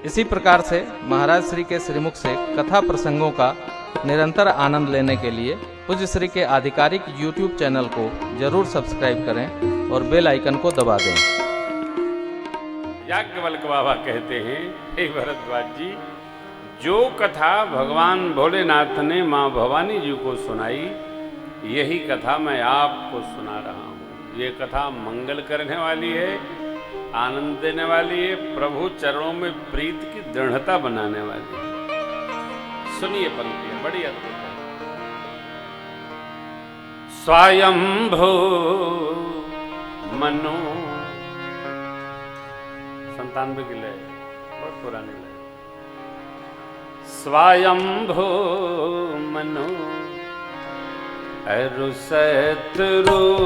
इसी प्रकार से महाराज श्री के श्रीमुख से कथा प्रसंगों का निरंतर आनंद लेने के लिए पूज्य श्री के आधिकारिक YouTube चैनल को जरूर सब्सक्राइब करें और बेल आइकन को दबा दें। याज्ञवल्क्य बाबा कहते हैं, हे भरद्वाज जी, जो कथा भगवान भोलेनाथ ने माँ भवानी जी को सुनाई, यही कथा मैं आपको सुना रहा हूँ। ये कथा मंगल करने वाली है, आनंद देने वाली है, प्रभु चरणों में प्रीत की दृढ़ता बनाने वाली है। सुनिए पंक्तियां, बड़ी अद्भुत है। स्वयंभू मनु 97 की लय, बहुत पुरानी लय। स्वयंभू मनु अरु सतरूप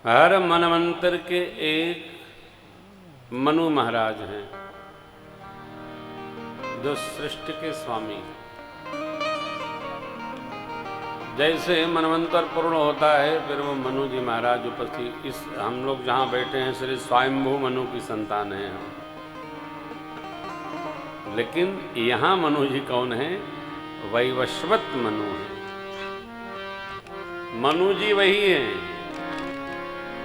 हर मनवंतर के एक मनु महाराज हैं, जो सृष्टि के स्वामी हैं। जैसे मनवंतर पूर्ण होता है, फिर वो मनु जी महाराज उपस्थित, इस हम लोग जहाँ बैठे हैं श्री स्वयंभू मनु की संतान हैं हम। लेकिन यहाँ मनु जी कौन है? वैवस्वत मनु है। मनु जी वही हैं।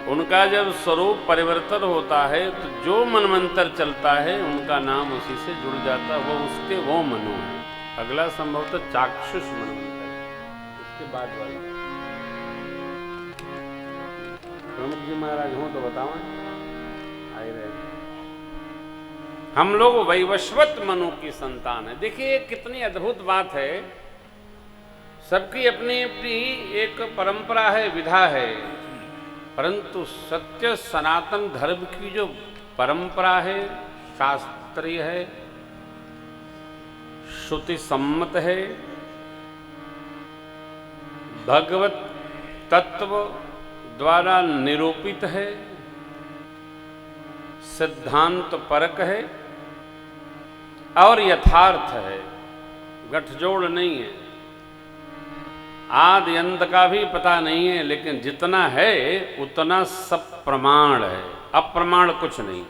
उनका जब स्वरूप परिवर्तन होता है तो जो मनवंतर चलता है उनका नाम उसी से जुड़ जाता है, वो उसके वो मनु है। अगला संभवतः चाक्षुष मनवंतर, उसके बाद वाला। प्रमुख जी महाराज हो तो बताओ, आए रहे। हम लोग वैवस्वत मनु की संतान है। देखिए कितनी अद्भुत बात है। सबकी अपनी अपनी एक परंपरा है, विधा है, परंतु सत्य सनातन धर्म की जो परंपरा है, शास्त्रीय है, श्रुति सम्मत है, भगवत तत्व द्वारा निरूपित है, सिद्धांत परक है और यथार्थ है, गठजोड़ नहीं है। आदि अंत का भी पता नहीं है, लेकिन जितना है उतना सब प्रमाण है, अप्रमाण कुछ नहीं,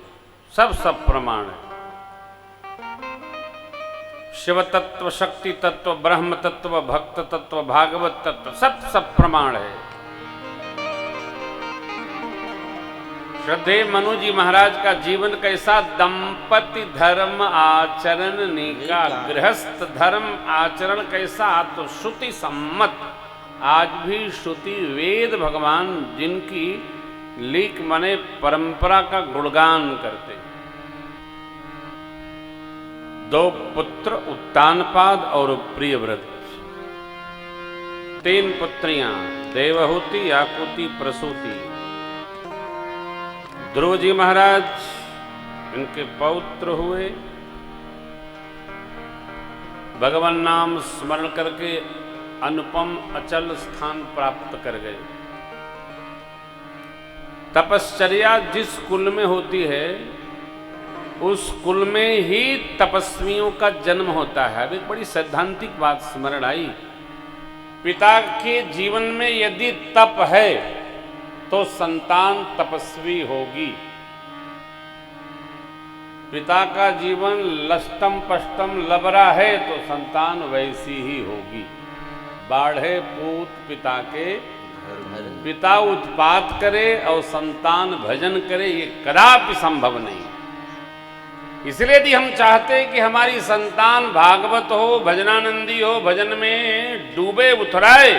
सब प्रमाण है। शिव तत्व, शक्ति तत्व, ब्रह्म तत्व, भक्त तत्व, भागवत तत्व, सब प्रमाण है। श्रद्धेय मनु जी महाराज का जीवन कैसा? दंपति धर्म आचरण निका, गृहस्थ धर्म आचरण कैसा? तो श्रुति सम्मत। आज भी श्रुति वेद भगवान जिनकी लीक मने परंपरा का गुणगान करते। 2 पुत्र उत्तानपाद और प्रियव्रत, 3 पुत्रियां देवहूति, आकुति, प्रसूति। ध्रुव जी महाराज इनके पौत्र हुए, भगवान नाम स्मरण करके अनुपम अचल स्थान प्राप्त कर गए। तपश्चर्या जिस कुल में होती है उस कुल में ही तपस्वियों का जन्म होता है। अब एक बड़ी सैद्धांतिक बात स्मरण आई, पिता के जीवन में यदि तप है तो संतान तपस्वी होगी। पिता का जीवन लष्टम पष्टम लबरा है तो संतान वैसी ही होगी। बाढ़े पूत पिता के, पिता उत्पात करे और संतान भजन करे, ये कदापि संभव नहीं। इसलिए यदि हम चाहते हैं कि हमारी संतान भागवत हो, भजनानंदी हो, भजन में डूबे उतराए,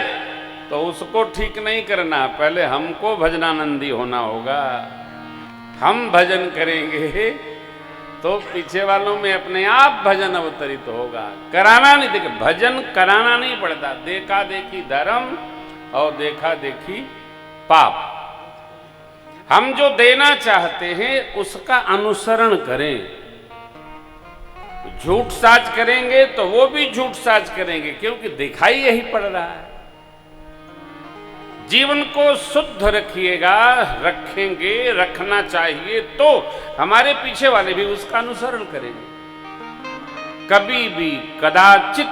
तो उसको ठीक नहीं करना, पहले हमको भजनानंदी होना होगा। हम भजन करेंगे तो पीछे वालों में अपने आप भजन अवतरित होगा। कराना नहीं, देखिए भजन कराना नहीं पड़ता। देखा देखी धर्म और देखा देखी पाप। हम जो देना चाहते हैं उसका अनुसरण करें। झूठ साज करेंगे तो वो भी झूठ साज करेंगे, क्योंकि दिखाई यही पड़ रहा है। जीवन को शुद्ध रखिएगा, रखेंगे, रखना चाहिए तो हमारे पीछे वाले भी उसका अनुसरण करेंगे। कभी भी कदाचित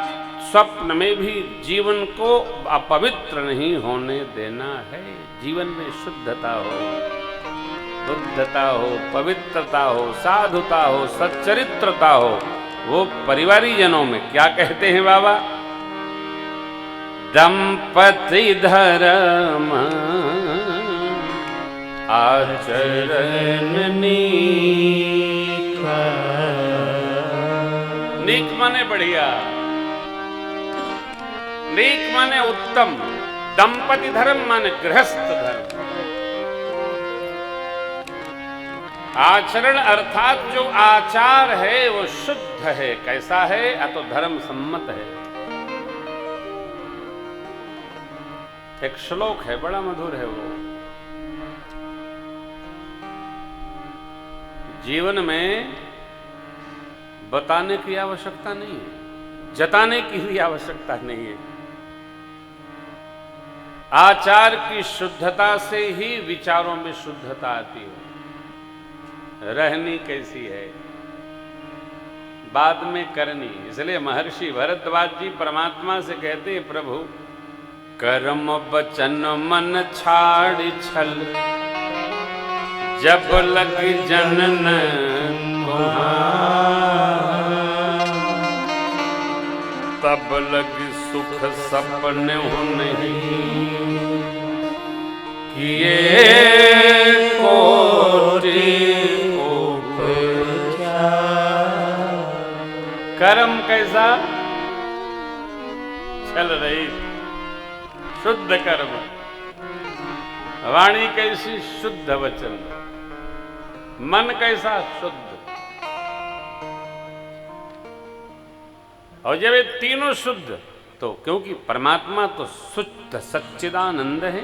स्वप्न में भी जीवन को अपवित्र नहीं होने देना है। जीवन में शुद्धता हो, बुद्धता हो, पवित्रता हो, साधुता हो, सच्चरित्रता हो। वो परिवारी जनों में क्या कहते हैं बाबा? दंपति धर्म आचरण नीका। नीक माने बढ़िया, नीक माने उत्तम, दंपति धर्म माने गृहस्थ धर्म। आचरण अर्थात जो आचार है वो शुद्ध है। कैसा है? तो धर्म सम्मत है। एक श्लोक है, बड़ा मधुर है वो। जीवन में बताने की आवश्यकता नहीं है, जताने की भी आवश्यकता नहीं है। आचार की शुद्धता से ही विचारों में शुद्धता आती है। रहनी कैसी है बाद में करनी। इसलिए महर्षि भरद्वाज जी परमात्मा से कहते हैं, प्रभु कर्म वचन मन छाड़ छल, जब लग जनन तब लग सुख सपने हो नहीं, किए कोटि कर्म कैसा? चल रही शुद्ध कर्म, वाणी कैसी? शुद्ध वचन, मन कैसा? शुद्ध। और जब ये तीनों शुद्ध, तो क्योंकि परमात्मा तो शुद्ध सच्चिदानंद है।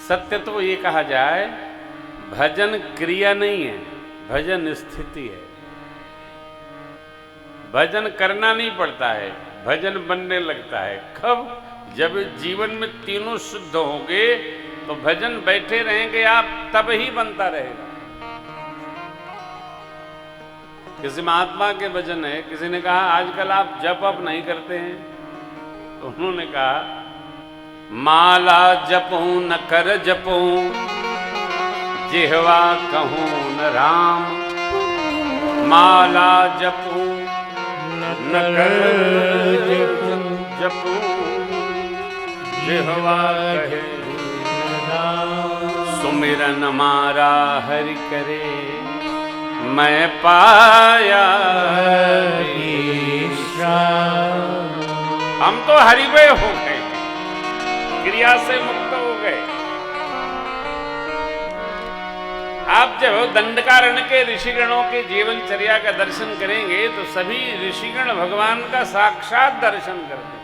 सत्य तो ये कहा जाए, भजन क्रिया नहीं है, भजन स्थिति है। भजन करना नहीं पड़ता है, भजन बनने लगता है। कब? जब जीवन में तीनों शुद्ध होंगे तो भजन बैठे रहेंगे आप, तब ही बनता रहेगा। किसी महात्मा के भजन है, किसी ने कहा आजकल आप जप अप नहीं करते हैं, तो उन्होंने कहा माला जपूं न कर जपूं, जिह्वा कहूं न राम, माला जपू न कर जपू जिह्वा कहे सुमिरन मारा हरि करे मैं पाया हम तो हरिमय हो गए, क्रिया से मुक्त हो गए। आप जब दंडकारण्य के ऋषिगणों के जीवनचर्या का दर्शन करेंगे तो सभी ऋषिगण भगवान का साक्षात दर्शन करते हैं।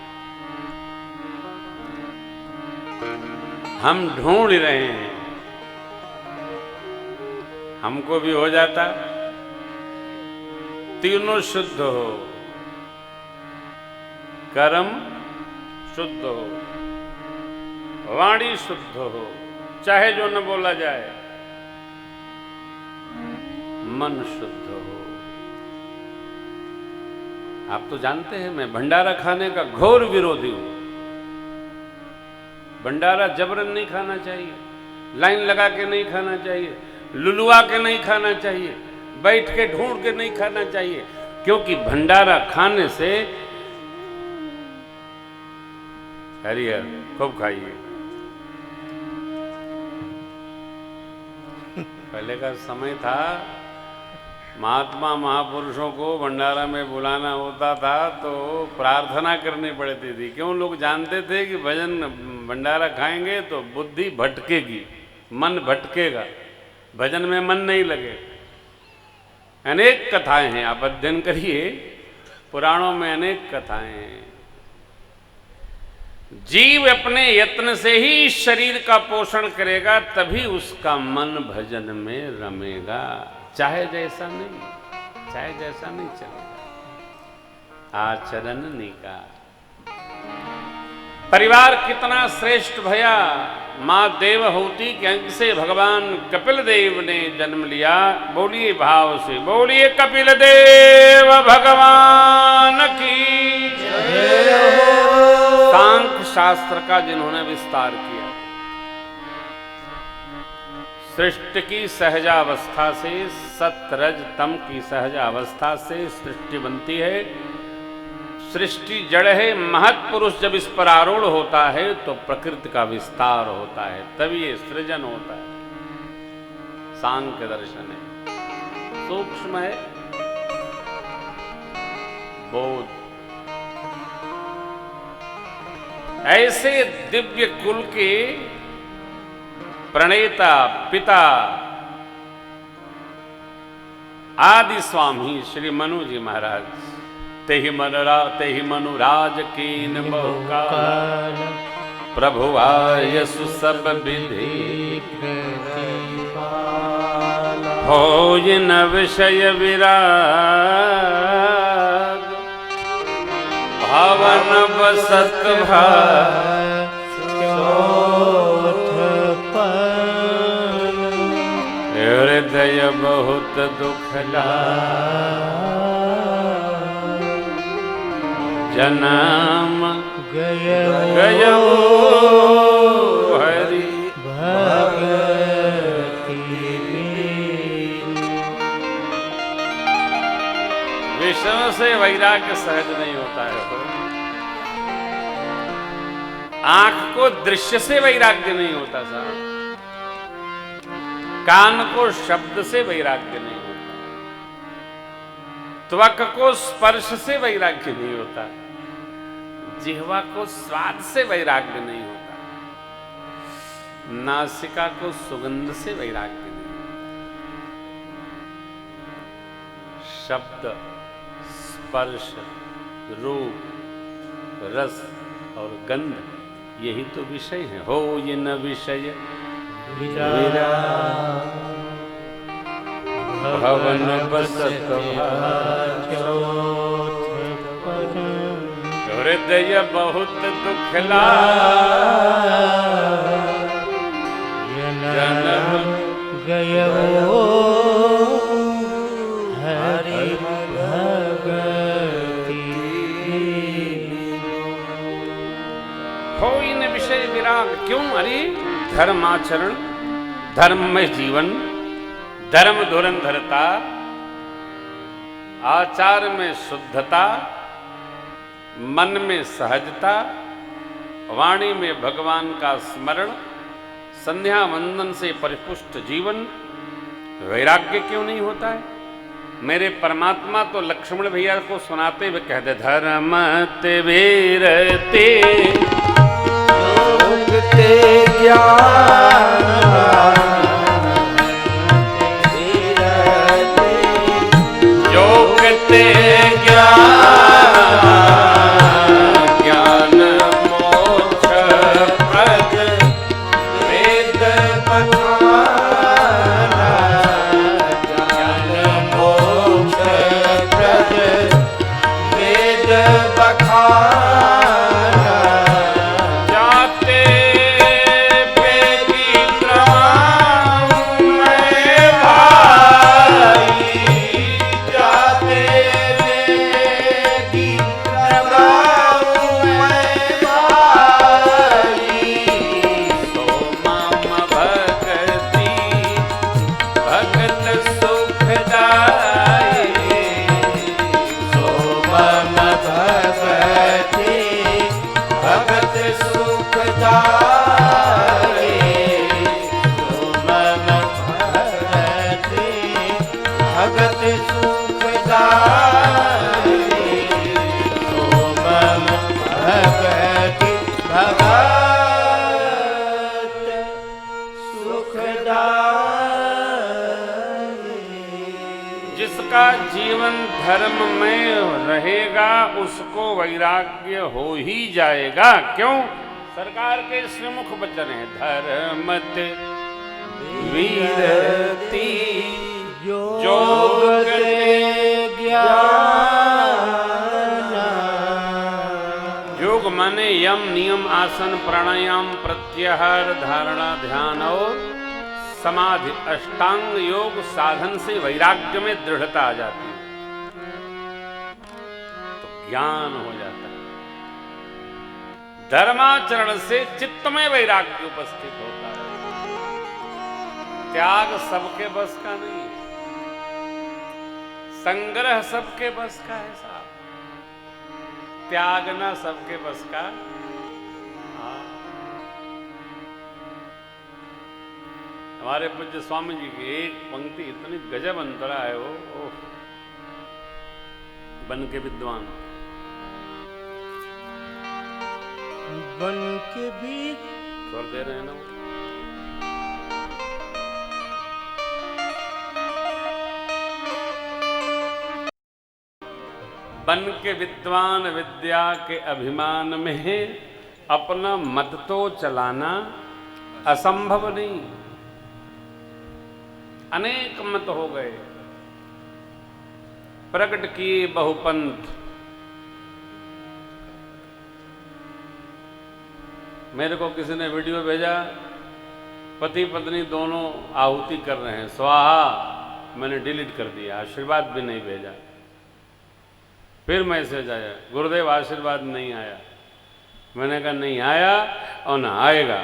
हम ढूंढ रहे हैं, हमको भी हो जाता। तीनों शुद्ध हो, कर्म शुद्ध हो, वाणी शुद्ध हो, चाहे जो न बोला जाए, मन शुद्ध हो। आप तो जानते हैं मैं भंडारा खाने का घोर विरोधी हूं। भंडारा जबरन नहीं खाना चाहिए, लाइन लगा के नहीं खाना चाहिए, लुलुआ के नहीं खाना चाहिए, बैठ के ढूंढ के नहीं खाना चाहिए, क्योंकि भंडारा खाने से हरिहर खूब खाइए। पहले का समय था, महात्मा महापुरुषों को भंडारा में बुलाना होता था तो प्रार्थना करनी पड़ती थी। क्यों? लोग जानते थे कि भजन भंडारा खाएंगे तो बुद्धि भटकेगी, मन भटकेगा, भजन में मन नहीं लगे। अनेक कथाएं हैं, आप अध्ययन करिए, पुराणों में अनेक कथाएं हैं। जीव अपने यत्न से ही शरीर का पोषण करेगा, तभी उसका मन भजन में रमेगा, चाहे जैसा नहीं चलेगा। आचरण निका परिवार कितना श्रेष्ठ भया। मां देवहूति के अंग से भगवान कपिल देव ने जन्म लिया। बोलिए भाव से, बोलिए कपिल देव भगवान की जय। सांख्य शास्त्र का जिन्होंने विस्तार किया, सृष्टि की सहजावस्था से, सतरज तम की सहजावस्था से सृष्टि बनती है। सृष्टि जड़ है, महत पुरुष जब इस पर आरूढ़ होता है तो प्रकृति का विस्तार होता है, तभी ये सृजन होता है। सांख्य दर्शन है, सूक्ष्म है, बोध। ऐसे दिव्य कुल के प्रणेता पिता आदि स्वामी श्री मनु जी महाराज, तेहि मनुराज कीन बहुकाल, प्रभु आयसु सब विधि होय न विषय विराग, भवन बसत हृदय बहुत दुखला, जन्म गयो हरि भगति। विषयों से वैराग्य सहज नहीं होता है। आंख को दृश्य से वैराग्य नहीं होता साहब, कान को शब्द से वैराग्य नहीं होता, त्वक को स्पर्श से वैराग्य नहीं होता, जिह्वा को स्वाद से वैराग्य नहीं होता, नासिका को सुगंध से वैराग्य नहीं होता। शब्द, स्पर्श, रूप, रस और गंध, यही तो विषय है। हो ये न विषय भवन बसत हृदय बहुत दुखला, जन्म गयो हरि भगति। हो इन विषय विराग क्यों? अरे धर्माचरण, धर्म में जीवन, धर्म धुरंधरता, आचार में शुद्धता, मन में सहजता, वाणी में भगवान का स्मरण, संध्या वंदन से परिपुष्ट जीवन, वैराग्य क्यों नहीं होता है? मेरे परमात्मा तो लक्ष्मण भैया को सुनाते हुए कहते, धर्मत वीरते योगते योगते ज्ञान मोक्ष प्रद वेद बखाना, ज्ञान मोक्ष प्रद वेद बखाना, जाते बेगी त्राम में भाई, जाते बेगी त्राम में भाई, सो मम भगति भगत सुखदाई, सो मम भगति भगत सुखदाई, सो मम भगति भगत सुखदाई, सो मम भगति भगत सुखदाई। जिसका जीवन धर्म में रहेगा उसको वैराग्य हो ही जाएगा। क्यों? सरकार के श्रीमुख वचन है, धर्मत वीरति योगते ज्ञान, योग माने यम नियम आसन प्राणायाम प्रत्याहार धारणा ध्यान और समाधि, अष्टांग योग साधन से वैराग्य में दृढ़ता आ जाती है, तो ज्ञान हो जाता है। धर्माचरण से चित्त में वैराग्य उपस्थित होता है। त्याग सबके बस का नहीं, संग्रह सबके बस का है साहब, त्यागना सबके बस का। हाँ। हमारे पूज्य स्वामी जी की एक पंक्ति इतनी गजब अंतरा है वो, ओह, बन के विद्वान बन के भी स्वर दे रहे हैं ना वो। बन के विद्वान विद्या के अभिमान में अपना मत तो चलाना असंभव नहीं। अनेक मत हो गए, प्रकट किए बहुपंथ। मेरे को किसी ने वीडियो भेजा, पति पत्नी दोनों आहुति कर रहे हैं, स्वाहा, मैंने डिलीट कर दिया, आशीर्वाद भी नहीं भेजा। फिर मैसेज आया, गुरुदेव आशीर्वाद नहीं आया। मैंने कहा नहीं आया और ना आएगा।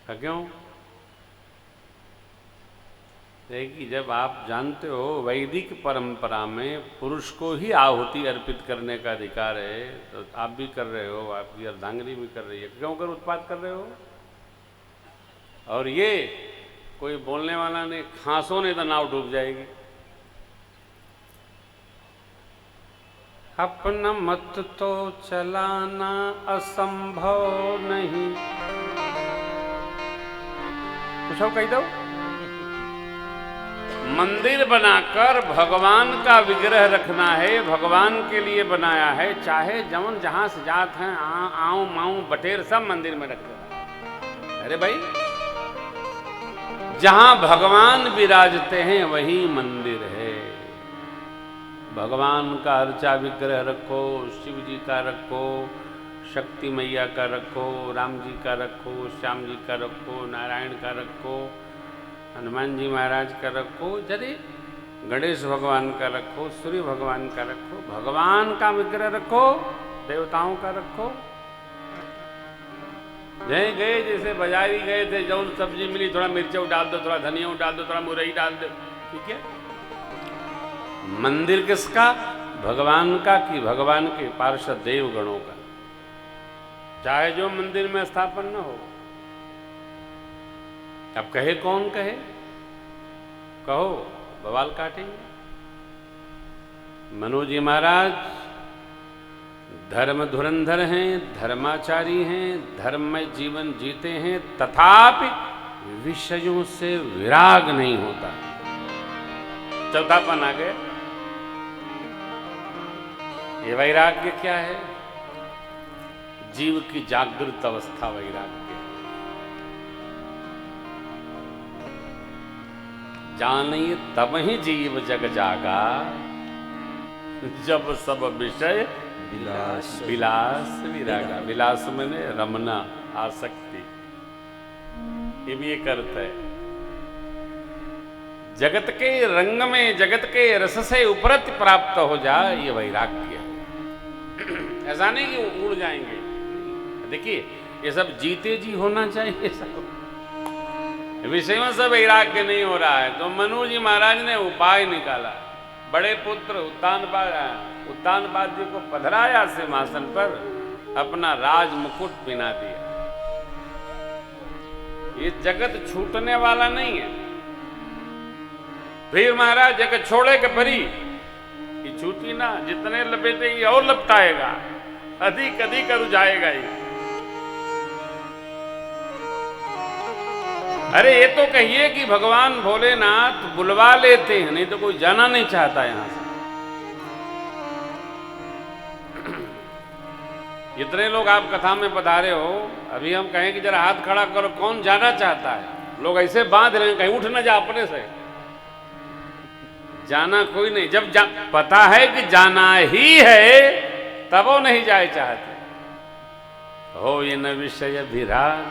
कहा क्यों? देखिए, जब आप जानते हो वैदिक परंपरा में पुरुष को ही आहुति अर्पित करने का अधिकार है, तो आप भी कर रहे हो, आपकी अर्धांगिनी भी कर रही है, क्यों कर उत्पात कर रहे हो? और ये कोई बोलने वाला नहीं, खांसों ने तो नाव डूब जाएगी। अपना मत तो चलाना असंभव नहीं। कुछ और कही दो। मंदिर बनाकर भगवान का विग्रह रखना है, भगवान के लिए बनाया है, चाहे जवन जहां से जात हैं, आऊं माऊं बटेर सब मंदिर में रख देना। अरे भाई, जहां भगवान विराजते हैं वही मंदिर है। भगवान का अर्चा विग्रह रखो, शिव जी का रखो, शक्ति मैया का रखो, राम जी का रखो, श्याम जी का रखो, नारायण का रखो, हनुमान जी महाराज का रखो, यदि गणेश भगवान का रखो, सूर्य भगवान का रखो, भगवान का विग्रह रखो, देवताओं का रखो। जहीं गए, जैसे बाजारी गए थे, जौन सब्जी मिली, थोड़ा मिर्चा डाल दो, थोड़ा धनिया डाल दो, थोड़ा मुरई डाल दो, ठीक है। मंदिर किसका? भगवान का कि भगवान के पार्षद देवगणों का? चाहे जो मंदिर में स्थापन न हो। अब कहे कौन कहे? कहो, बवाल काटेंगे। मनोज जी महाराज धर्म धुरंधर हैं, धर्माचारी हैं, धर्म में जीवन जीते हैं, तथापि विषयों से विराग नहीं होता। चौथापन आ गया। ये वैराग्य क्या है? जीव की जागृत अवस्था वैराग्य। जानिए तब ही जीव जग जागा, जब सब विषय विलास विरागा। विलास मैंने रमना, आसक्ति, ये भी एक अर्थ है। जगत के रंग में, जगत के रस से उपरत प्राप्त हो जाए, ये वैराग्य। ऐसा नहीं कि वो उड़ जाएंगे। देखिए, ये सब जीते जी होना चाहिए। सब विषयों से वैराग्य नहीं हो रहा है, तो मनु जी महाराज ने उपाय निकाला। बड़े पुत्र उत्तानपाद जी को पधराया सिंहासन पर, अपना राज मुकुट पिना दिया। ये जगत छूटने वाला नहीं है। फिर महाराज जगत छोड़े के परी, ये छूटी ना, जितने लपेटेगी और लपटाएगा, अधिक अधिक रुझाएगा ही। अरे ये तो कहिए कि भगवान भोलेनाथ बुलवा लेते हैं, नहीं तो कोई जाना नहीं चाहता यहां से। इतने लोग आप कथा में पधारे हो, अभी हम कहें कि जरा हाथ खड़ा करो, कौन जाना चाहता है? लोग ऐसे बांध रहे हैं, कहीं उठ न जा अपने से। जाना कोई नहीं। जब पता है कि जाना ही है, तब वो नहीं जाए चाहते। हो ये न विषय विराग,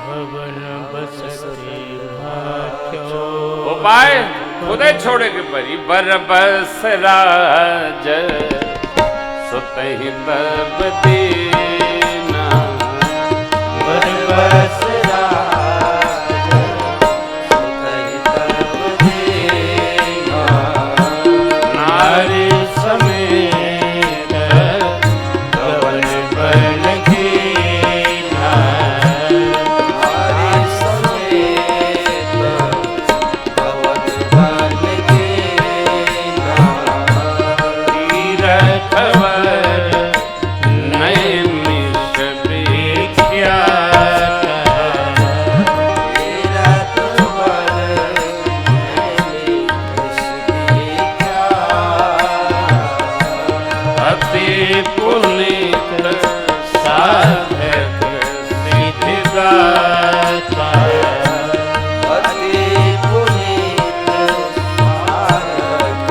भवन बसती भाख्यो। उपाय खुदे छोड़े के परी। बरबस राज सुतहि तब दीना, बरबस राज सुतहि तब दीना। नारी समेत गवन बन कीना। नारी समेत गवन बन कीना। तीरथ नयन अति पुनीत साधक सिद्धि दाता। अति पुनीत साधक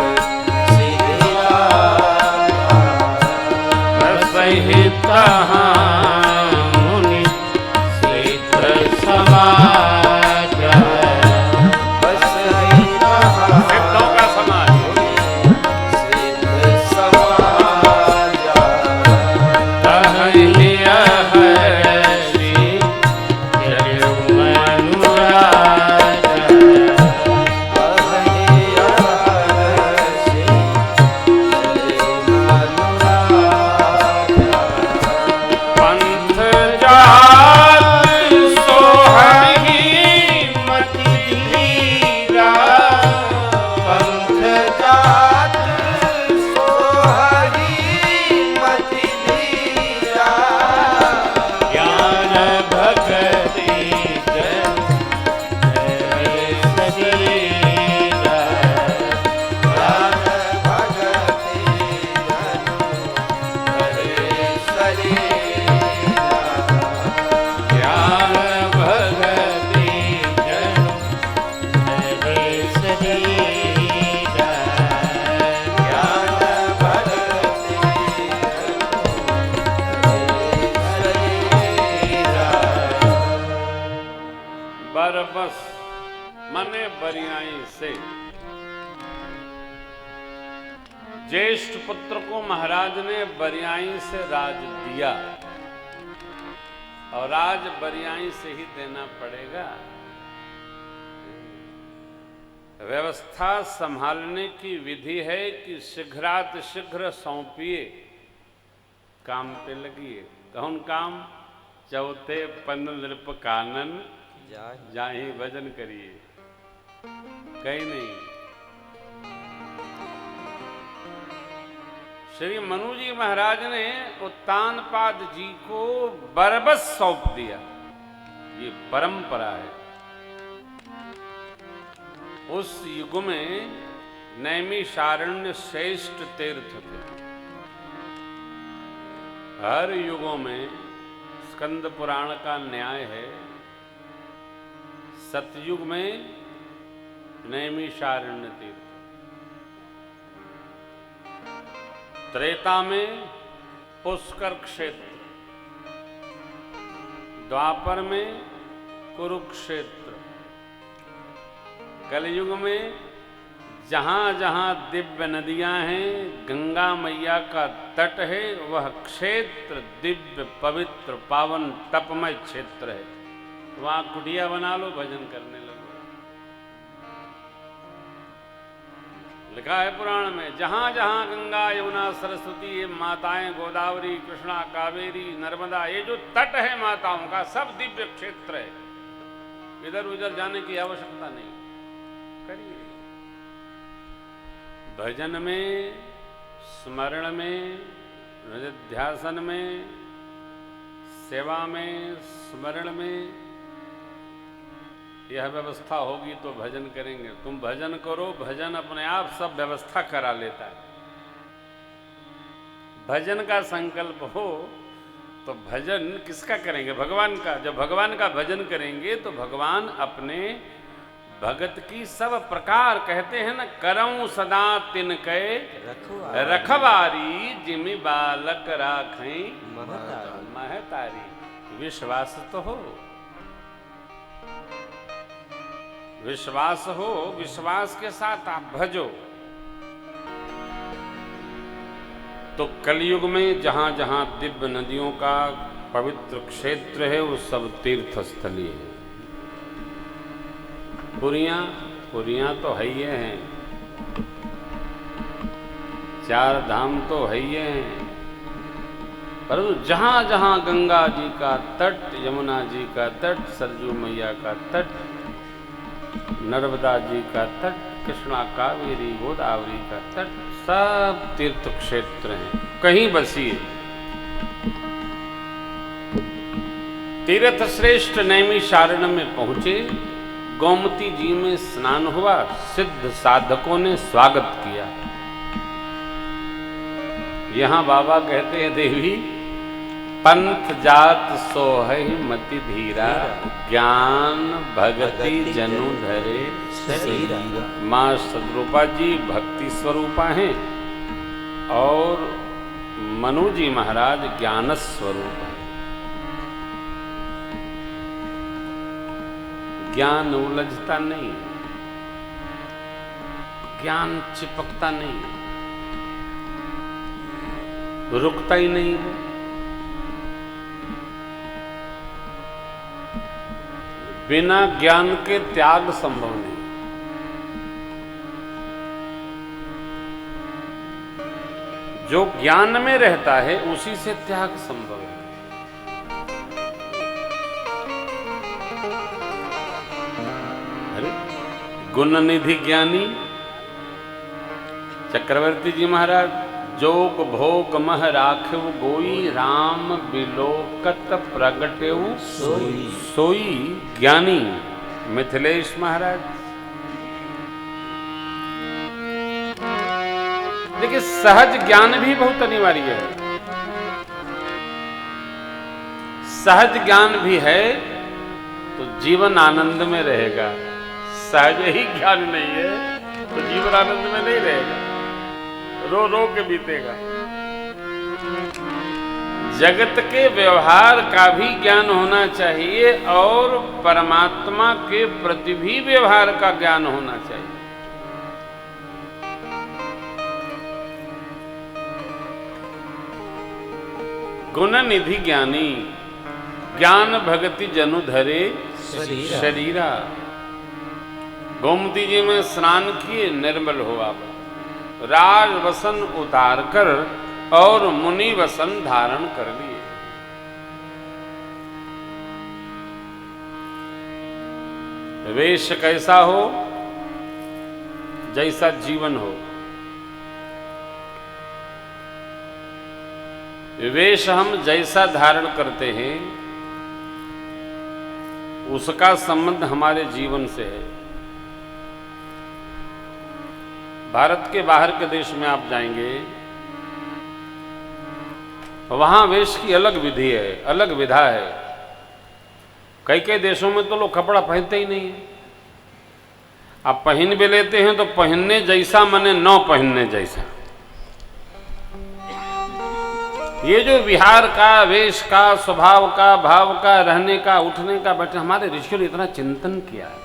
सिद्धि दाता। संहिता मुनि सिद्ध समाज। सिद्धों का समाज। बरबस मने बरियाई से। ज्येष्ठ पुत्र को महाराज ने बरियाई से राज दिया, और राज बरियाई से ही देना पड़ेगा। व्यवस्था संभालने की विधि है कि शीघ्रात शीघ्र सौंपिए, काम पे लगिए। कौन काम? चौथे पन नृप कानन जाहि भजन करिए। कहीं नहीं। श्री मनु जी महाराज ने उत्तानपाद जी को बरबस सौंप दिया। ये परंपरा है। उस युग में नैमिषारण्य श्रेष्ठ तीर्थ थे। हर युगों में स्कंद पुराण का न्याय है। सतयुग में नैमिषारण्य तीर्थ, त्रेता में पुष्कर क्षेत्र, द्वापर में कुरुक्षेत्र, कलयुग में जहां जहां दिव्य नदियां हैं, गंगा मैया का तट है, वह क्षेत्र दिव्य पवित्र पावन तपमय क्षेत्र है। वहां कुटिया बना लो, भजन करने लगो। लिखा है पुराण में, जहां जहां गंगा यमुना सरस्वती, ये माताएं गोदावरी कृष्णा कावेरी नर्मदा, ये जो तट है माताओं का, सब दिव्य क्षेत्र है। इधर उधर जाने की आवश्यकता नहीं। करिए भजन में, स्मरण में, निधिध्यासन में, सेवा में, स्मरण में यह व्यवस्था होगी तो भजन करेंगे। तुम भजन करो, भजन अपने आप सब व्यवस्था करा लेता है। भजन का संकल्प हो तो भजन किसका करेंगे? भगवान का। जब भगवान का भजन करेंगे तो भगवान अपने भगत की सब प्रकार, कहते हैं ना, करऊं सदा तिनके रखवारी, जिमि बालक राखें महतारी। विश्वास तो हो, विश्वास हो, विश्वास के साथ आप भजो। तो कलयुग में जहां जहां दिव्य नदियों का पवित्र क्षेत्र है, वो सब तीर्थ स्थली है। पुरियां तो है ही हैं, चार धाम तो है ही हैं, परंतु जहां जहां गंगा जी का तट, यमुना जी का तट, सरजू मैया का तट, नर्मदा जी का तट, कृष्णा कावेरी गोदावरी का तट, सब तीर्थ क्षेत्र हैं। कहीं बसिए। तीर्थ श्रेष्ठ नैमिषारण्य में पहुंचे, गोमती जी में स्नान हुआ, सिद्ध साधकों ने स्वागत किया। यहां बाबा कहते हैं, देवी पंथ जात सोहै मति धीरा, ज्ञान भगति जनु धरे शरीरा। मां सदरूपा जी भक्ति स्वरूपा हैं और मनु जी महाराज ज्ञान स्वरूप हैं। ज्ञान उलझता नहीं, ज्ञान चिपकता नहीं, रुकता ही नहीं वो। बिना ज्ञान के त्याग संभव नहीं। जो ज्ञान में रहता है उसी से त्याग संभव है। अरे गुण निधि ज्ञानी चक्रवर्ती जी महाराज, जोग भोग मह राखव गोई, राम बिलोकत प्रगटेऊ सोई ज्ञानी। मिथिलेश महाराज, देखिए सहज ज्ञान भी बहुत अनिवार्य है। सहज ज्ञान भी है तो जीवन आनंद में रहेगा। सहज ही ज्ञान नहीं है तो जीवन आनंद में नहीं रहेगा, रो रो के बीतेगा। जगत के व्यवहार का भी ज्ञान होना चाहिए और परमात्मा के प्रति भी व्यवहार का ज्ञान होना चाहिए। गुण निधि ज्ञानी, ज्ञान भगति जनु धरे शरीरा। गोमती जी में स्नान किए, निर्मल हुआ, राज वसन उतार कर और मुनि वसन धारण कर लिए। वेश कैसा हो, जैसा जीवन हो। वेश हम जैसा धारण करते हैं उसका संबंध हमारे जीवन से है। भारत के बाहर के देश में आप जाएंगे, वहां वेश की अलग विधि है, अलग विधा है। कई कई देशों में तो लोग कपड़ा पहनते ही नहीं है। आप पहन भी लेते हैं तो पहनने जैसा माने न पहनने जैसा। ये जो विहार का, वेश का, स्वभाव का, भाव का, रहने का, उठने का, बैठने, हमारे ऋषियों ने इतना चिंतन किया है।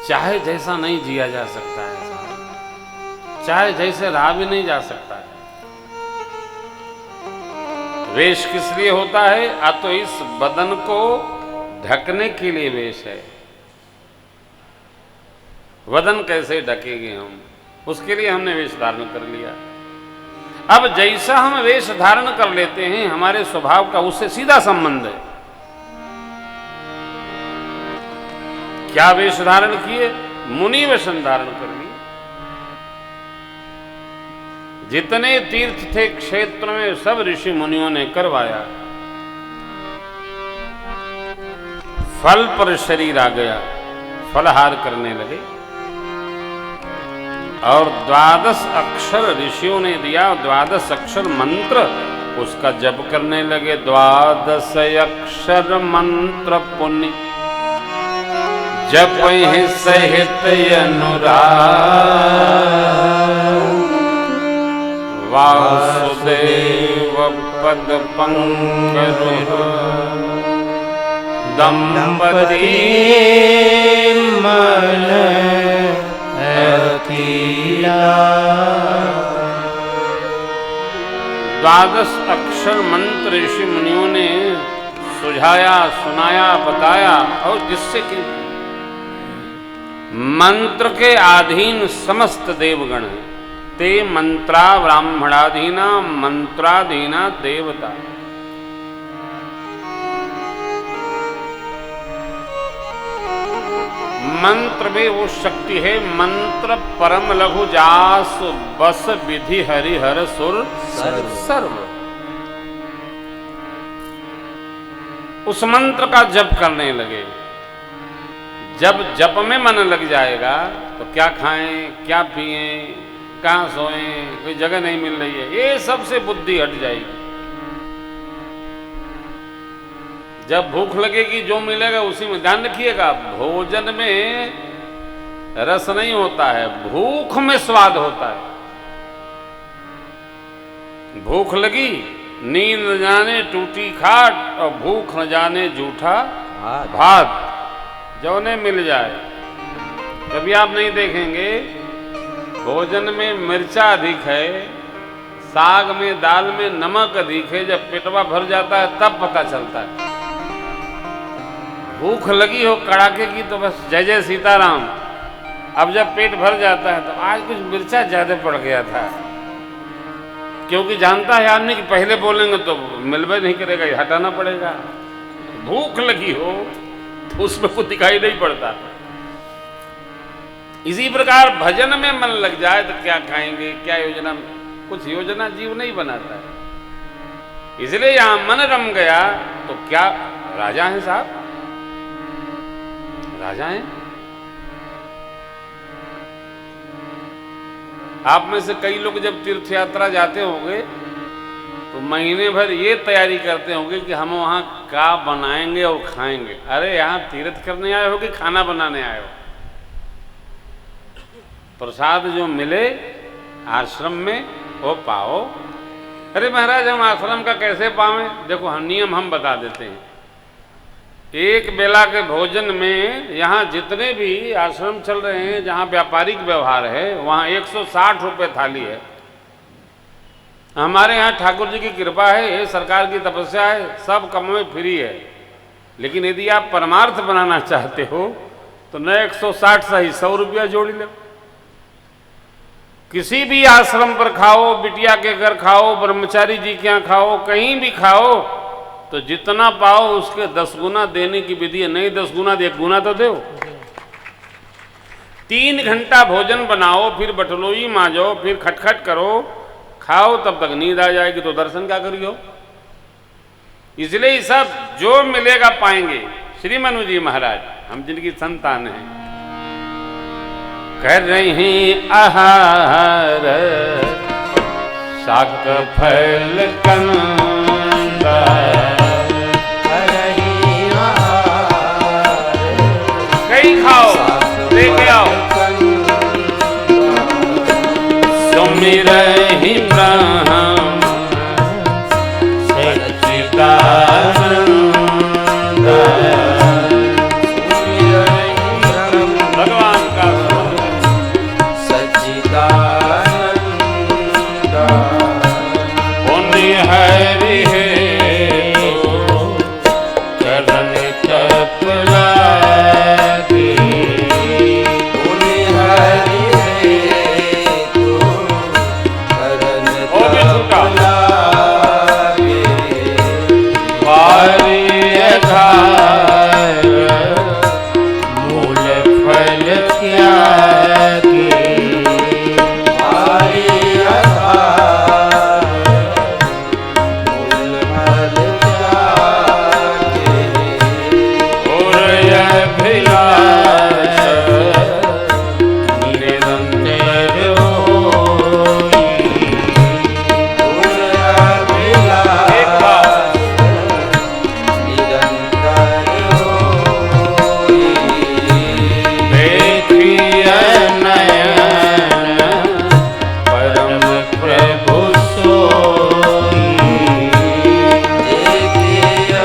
चाहे जैसा नहीं जिया जा सकता है, चाहे जैसे रहा भी नहीं जा सकता है। वेश किस लिए होता है? आ तो इस बदन को ढकने के लिए वेश है। बदन कैसे ढकेंगे हम, उसके लिए हमने वेश धारण कर लिया। अब जैसा हम वेश धारण कर लेते हैं, हमारे स्वभाव का उससे सीधा संबंध है। क्या वेश धारण किए? मुनि वसन धारण कर लिए। जितने तीर्थ थे क्षेत्र में, सब ऋषि मुनियों ने करवाया। फल पर शरीर आ गया, फलहार करने लगे और 12 अक्षर ऋषियों ने दिया, 12 अक्षर मंत्र, उसका जप करने लगे। 12 अक्षर मंत्र पुण्य जप ही सहित अनुराग, वासुदेव पद पंकज दंपति मन अकीला। 12 अक्षर मंत्र ऋषि मुनियों ने सुझाया, सुनाया, बताया, और जिससे कि मंत्र के अधीन समस्त देवगण हैं। ते मंत्रा ब्राह्मणाधीना मंत्राधीना देवता। मंत्र में वो शक्ति है, मंत्र परम लघु जास बस विधि हरिहर सुर सर्व। उस मंत्र का जप करने लगे। जब जप में मन लग जाएगा तो क्या खाएं, क्या पिएं, कहाँ सोएं, कोई जगह नहीं मिल रही है, ये सबसे बुद्धि हट जाएगी। जब भूख लगेगी जो मिलेगा उसी में। ध्यान रखिएगा, भोजन में रस नहीं होता है, भूख में स्वाद होता है। भूख लगी, नींद न जाने टूटी खाट, और भूख न जाने जूठा भात, जो ने मिल जाए। कभी आप नहीं देखेंगे भोजन में मिर्चा अधिक है, साग में, दाल में नमक अधिक है। जब पेटवा भर जाता है तब पता चलता है। भूख लगी हो कड़ाके की तो बस जय जय सीताराम। अब जब पेट भर जाता है तो आज कुछ मिर्चा ज्यादा पड़ गया था, क्योंकि जानता है आदमी कि पहले बोलेंगे तो मिलबे नहीं करेगा, हटाना पड़ेगा। भूख लगी हो तो उसमें कुछ दिखाई नहीं पड़ता। इसी प्रकार भजन में मन लग जाए तो क्या खाएंगे, क्या योजना, कुछ योजना जीव नहीं बनाता है। इसलिए यहां मन रम गया तो क्या राजा हैं साहब, राजा हैं। आप में से कई लोग जब तीर्थ यात्रा जाते होंगे तो महीने भर ये तैयारी करते होंगे कि हम वहां क्या बनाएंगे और खाएंगे। अरे यहां तीर्थ करने आए हो कि खाना बनाने आए हो? प्रसाद जो मिले आश्रम में वो पाओ। अरे महाराज हम आश्रम का कैसे पावें? देखो हम नियम हम बता देते हैं। एक बेला के भोजन में यहाँ जितने भी आश्रम चल रहे हैं जहाँ व्यापारिक व्यवहार है वहाँ 160 रुपये थाली है। हमारे यहाँ ठाकुर जी की कृपा है, ये सरकार की तपस्या है, सब कम में फ्री है। लेकिन यदि आप परमार्थ बनाना चाहते हो तो न 160 सही 100 रुपया जोड़ लो। किसी भी आश्रम पर खाओ, बिटिया के घर खाओ, ब्रह्मचारी जी के यहाँ खाओ, कहीं भी खाओ तो जितना पाओ उसके 10 गुना देने की विधि है। नहीं 10 गुना 1 गुना तो दो। 3 घंटा भोजन बनाओ, फिर बटलोई मांजो, फिर खटखट करो, खाओ, तब तक नींद आ जाएगी तो दर्शन क्या करियो। इसलिए सब जो मिलेगा पाएंगे। श्री मनु जी महाराज, हम जिनकी संतान हैं, कर रही आहार शाक फल कंदा, कहीं खाओ लेके आओ, सुमिरहि ब्रह्म सच्चिदानंद, भगवान का सच्चिदानंद, पुण्य हरि है तो करण तप लागे, पुण्य हरि है तो करण तप लागे, वारी आधार मूल फल त्यागे, हरि आधार मूल फल त्यागे, और अभिलाष निरंतर होई। एक बात, निरंतर होई। देखिए नयन परम प्रभु सोई, देखिए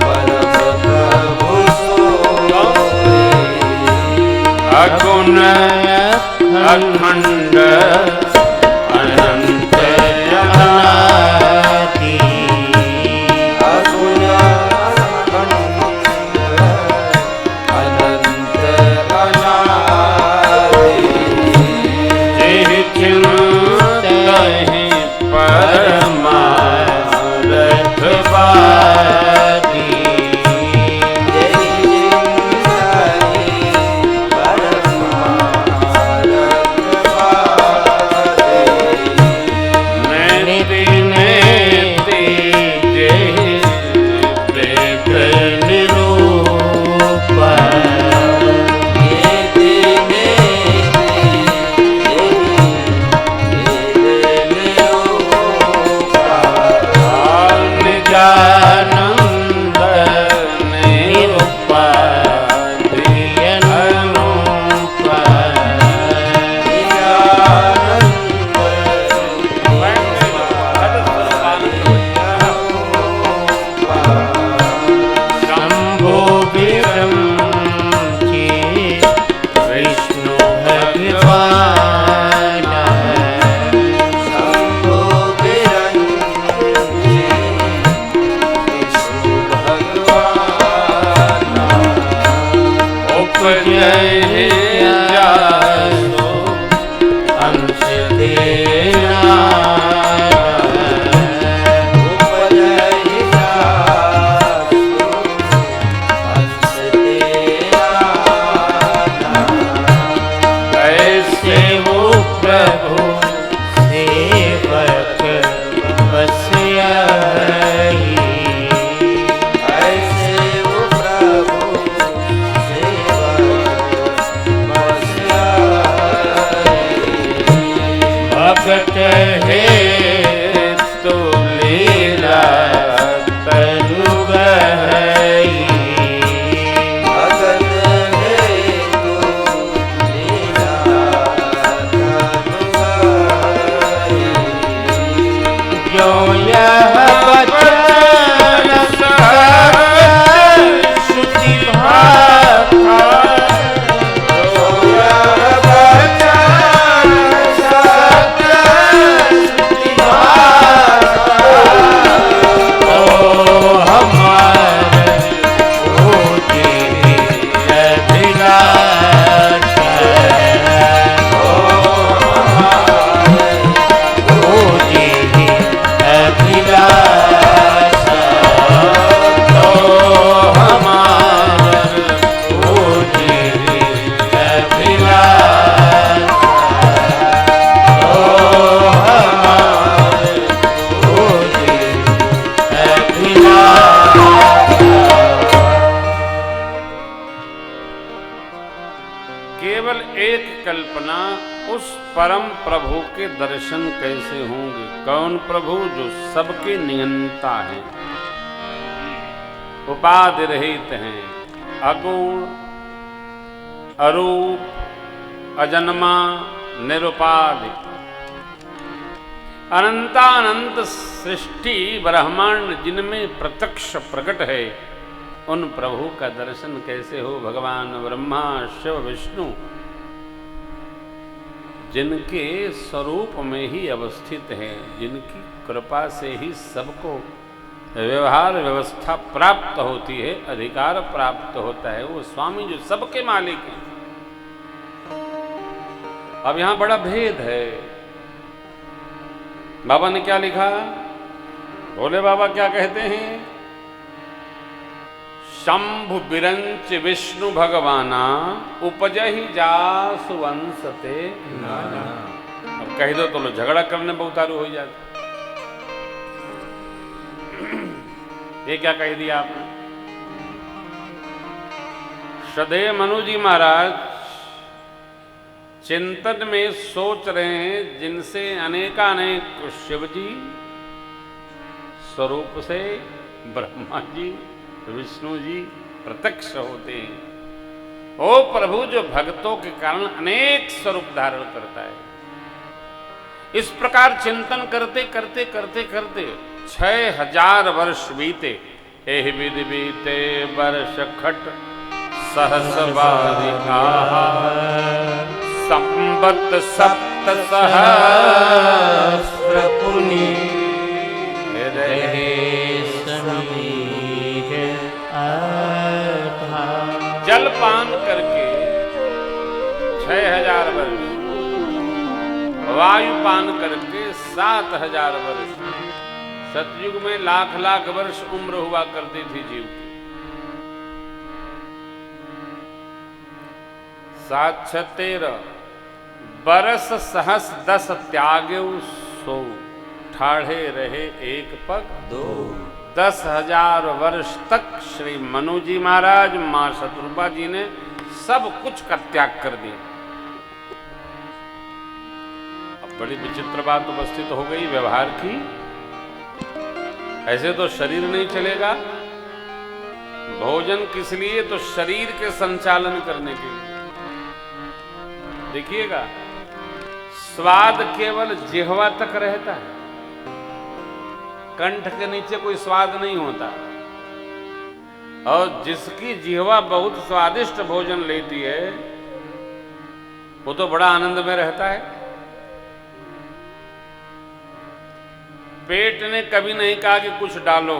परम प्रभु सोई। अगुण अखंड अनंत अनादि, अगुण अनंत अनादि। जेहि चिंतहि परमार्थ वादी, नेति नेति जेहि प्रेत निरूपा, निजानंद निरूपा प्रियनरूपा, शंभो विरंची विष्णु भगवान, उपजय जासो अंश देना, ऐसे वो प्रभु सेवक बस आई, भगत है तो लीला तनु गई, जो यह बचन श्रुति भाषा, श्रुति दर्शन कैसे होंगे? कौन प्रभु जो सबके नियंता हैं, उपाधि रहित हैं, अगुण, अरूप, अजन्मा, निरुपाधि, अनंतानंत सृष्टि ब्रह्मांड जिनमें प्रत्यक्ष प्रकट है, उन प्रभु का दर्शन कैसे हो? भगवान ब्रह्मा, शिव, विष्णु जिनके स्वरूप में ही अवस्थित है, जिनकी कृपा से ही सबको व्यवहार व्यवस्था प्राप्त होती है, अधिकार प्राप्त होता है, वो स्वामी जो सबके मालिक हैं। अब यहां बड़ा भेद है। बाबा ने क्या लिखा? भोले बाबा क्या कहते हैं? शंभु बिरंच विष्णु भगवाना उपजहि जासु वंशते। अब कह दो तो लोग झगड़ा करने में उतारू हो जाते। ये क्या कह दिया आपने? सदैव मनु जी महाराज चिंतन में सोच रहे हैं, जिनसे अनेकानेक शिव जी स्वरूप से ब्रह्मा जी, विष्णु जी प्रत्यक्ष होते हैं। ओ प्रभु जो भक्तों के कारण अनेक स्वरूप धारण करता है। इस प्रकार चिंतन करते करते करते करते 6000 वर्ष बीते। एहि विधि बीते वर्ष खट सहस बारिका, संबत सप्त सहस्र पुनि रहे समीर जलपान करके 6000 वर्ष, वायुपान करके 7000 वर्ष। सतयुग में लाख लाख वर्ष उम्र हुआ करती थी जीव की। 7-13 बरस सहस 10 त्यागेउ सो, ठाढ़े रहे एक पग दो। 10,000 वर्ष तक श्री मनु जी महाराज, मां शत्रुपा जी ने सब कुछ का त्याग कर दिया। अब बड़ी विचित्र बात उपस्थित हो गई व्यवहार की। ऐसे तो शरीर नहीं चलेगा। भोजन किस लिए? तो शरीर के संचालन करने के लिए। देखिएगा, स्वाद केवल जिह्वा तक रहता है, कंठ के नीचे कोई स्वाद नहीं होता। और जिसकी जिह्वा बहुत स्वादिष्ट भोजन लेती है, वो तो बड़ा आनंद में रहता है। पेट ने कभी नहीं कहा कि कुछ डालो।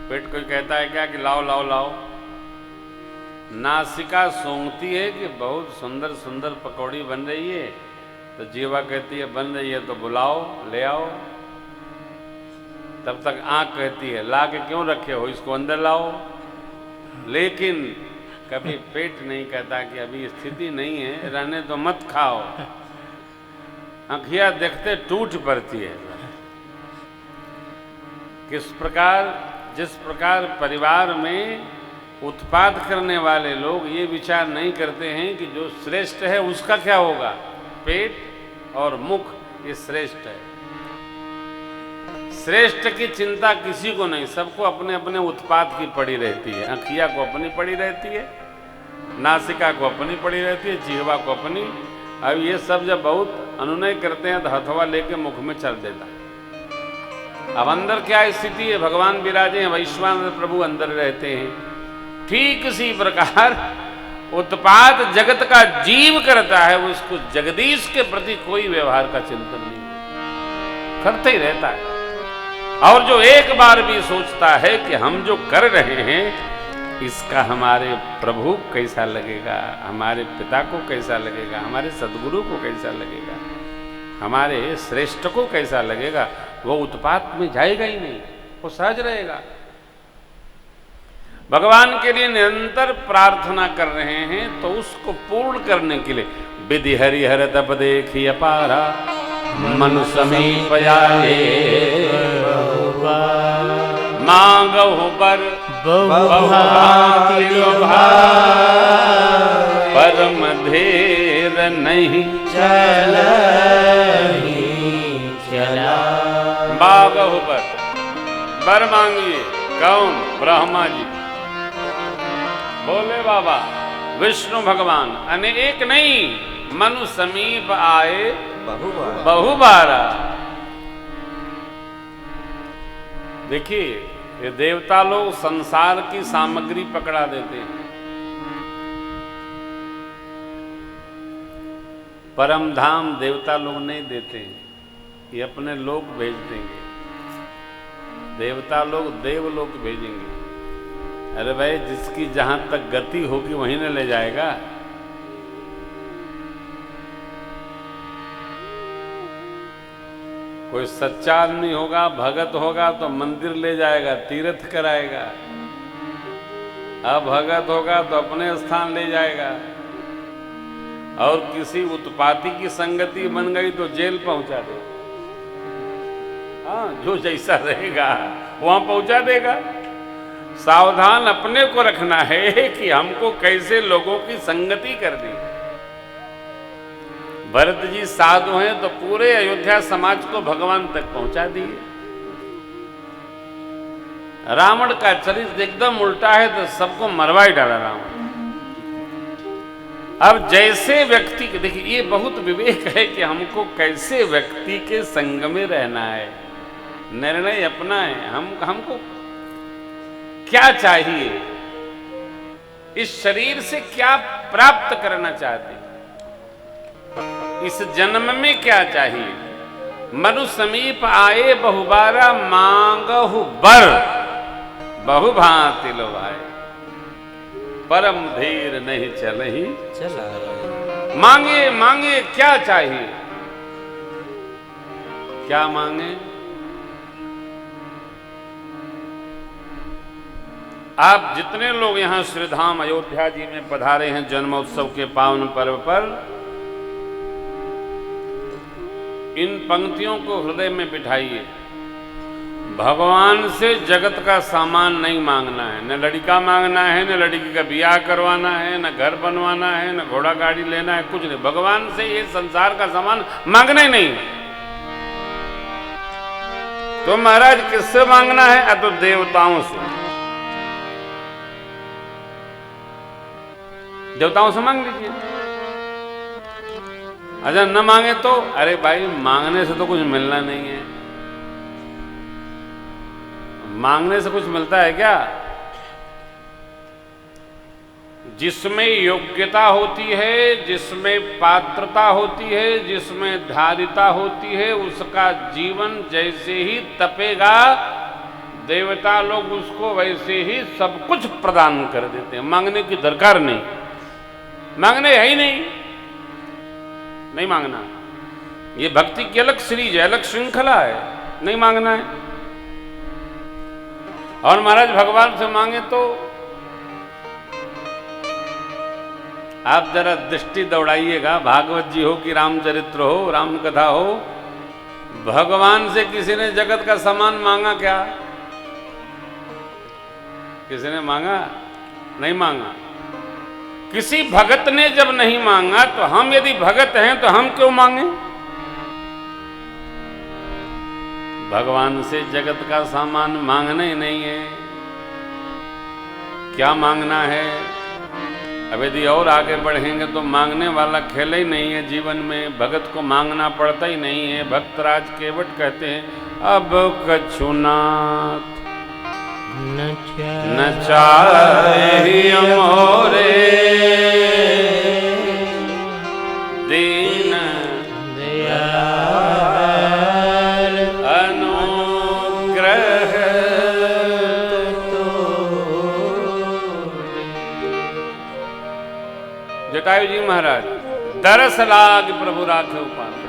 पेट कोई कहता है क्या कि लाओ लाओ लाओ? नासिका सूंघती है कि बहुत सुंदर सुंदर पकौड़ी बन रही है, तो जीवा कहती है बन रही है तो बुलाओ, ले आओ। तब तक आंख कहती है ला के क्यों रखे हो, इसको अंदर लाओ। लेकिन कभी पेट नहीं कहता कि अभी स्थिति नहीं है, रहने तो मत खाओ। आंखियां देखते टूट पड़ती है। किस प्रकार, जिस प्रकार परिवार में उत्पाद करने वाले लोग ये विचार नहीं करते हैं कि जो श्रेष्ठ है उसका क्या होगा। पेट और मुख ये श्रेष्ठ है। श्रेष्ठ की चिंता किसी को नहीं, सबको अपने अपने उत्पाद की पड़ी रहती है। आँखिया को अपनी पड़ी रहती है, नासिका को अपनी पड़ी रहती है, जिह्वा को अपनी। अब ये सब जब बहुत अनुनय करते हैं तो हथवा लेके मुख में चल देता है। अब अंदर क्या स्थिति है? भगवान विराजे हैं, वैश्वानर प्रभु अंदर रहते हैं। ठीक इसी प्रकार उत्पाद जगत का जीव करता है, उसको जगदीश के प्रति कोई व्यवहार का चिंतन नहीं, करते ही रहता है। और जो एक बार भी सोचता है कि हम जो कर रहे हैं इसका हमारे प्रभु कैसा लगेगा, हमारे पिता को कैसा लगेगा, हमारे सदगुरु को कैसा लगेगा, हमारे श्रेष्ठ को कैसा लगेगा, वो उत्पात में जाएगा ही नहीं, वो सहज रहेगा। भगवान के लिए निरंतर प्रार्थना कर रहे हैं तो उसको पूर्ण करने के लिए विधि हरिहर तप देखी अपारा, मनु समीप आए मांगहु बर बहुभांति लोभा, परम धीर नहीं चलहि चला। बागहु बर मांगिए। कौन? ब्रह्मा जी बोले बाबा विष्णु भगवान अनेक नहीं मनु समीप आए बहुबार। बहुबारा। देखिए ये देवता लोग संसार की सामग्री पकड़ा देते हैं, परम धाम देवता लोग नहीं देते हैं, ये अपने लोग भेज देंगे। देवता लोग देवलोक भेजेंगे। अरे भाई जिसकी जहां तक गति होगी वहीं न ले जाएगा। कोई सच्चा आदमी होगा, भगत होगा तो मंदिर ले जाएगा, तीर्थ कराएगा। अभगत होगा तो अपने स्थान ले जाएगा। और किसी उत्पाती की संगति बन गई तो जेल पहुंचा देगा। हाँ, जो जैसा रहेगा वहां पहुंचा देगा। सावधान अपने को रखना है कि हमको कैसे लोगों की संगति कर दी। भरत जी साधु हैं तो पूरे अयोध्या समाज को भगवान तक पहुंचा दिए। रावण का चरित्र एकदम उल्टा है तो सबको मरवा ही डाला रावण। अब जैसे व्यक्ति के देखिए ये बहुत विवेक है कि हमको कैसे व्यक्ति के संग में रहना है। निर्णय अपना है। हमको क्या चाहिए, इस शरीर से क्या प्राप्त करना चाहते हैं, इस जन्म में क्या चाहिए। मनु समीप आए बहुबारा मांगहु बर बहुभांति लोभाए। परम धीर नहीं चलहि चला। मांगे मांगे क्या चाहिए, क्या मांगे। आप जितने लोग यहां श्रीधाम अयोध्या जी में पधारे हैं जन्मोत्सव के पावन पर्व पर, इन पंक्तियों को हृदय में बिठाइए। भगवान से जगत का सामान नहीं मांगना है, न लड़का मांगना है, न लड़की का ब्याह करवाना है, न घर बनवाना है, न घोड़ा गाड़ी लेना है, कुछ नहीं। भगवान से ये संसार का सामान मांगना ही नहीं। तो महाराज किससे मांगना है? तो देवताओं से। देवताओं से मांग लीजिए। अच्छा न मांगे तो अरे भाई मांगने से तो कुछ मिलना नहीं है। मांगने से कुछ मिलता है क्या? जिसमें योग्यता होती है, जिसमें पात्रता होती है, जिसमें धारिता होती है, उसका जीवन जैसे ही तपेगा देवता लोग उसको वैसे ही सब कुछ प्रदान कर देते हैं। मांगने की दरकार नहीं, मांगने है ही नहीं, नहीं मांगना। ये भक्ति की अलग सीरीज है, अलग श्रृंखला है, नहीं मांगना है। और महाराज भगवान से मांगे तो आप जरा दृष्टि दौड़ाइएगा, भागवत जी हो कि रामचरित्र हो, राम कथा हो, भगवान से किसी ने जगत का सामान मांगा क्या? किसी ने मांगा? नहीं मांगा। किसी भगत ने जब नहीं मांगा तो हम यदि भगत हैं तो हम क्यों मांगे? भगवान से जगत का सामान मांगना ही नहीं है। क्या मांगना है? अब यदि और आगे बढ़ेंगे तो मांगने वाला खेल ही नहीं है जीवन में। भगत को मांगना पड़ता ही नहीं है। भक्तराज केवट कहते हैं अब कछुनाथ न चाहि मोरे दीन अनुग्रह जटायु जी महाराज दरस लाग प्रभु राखे उपात्र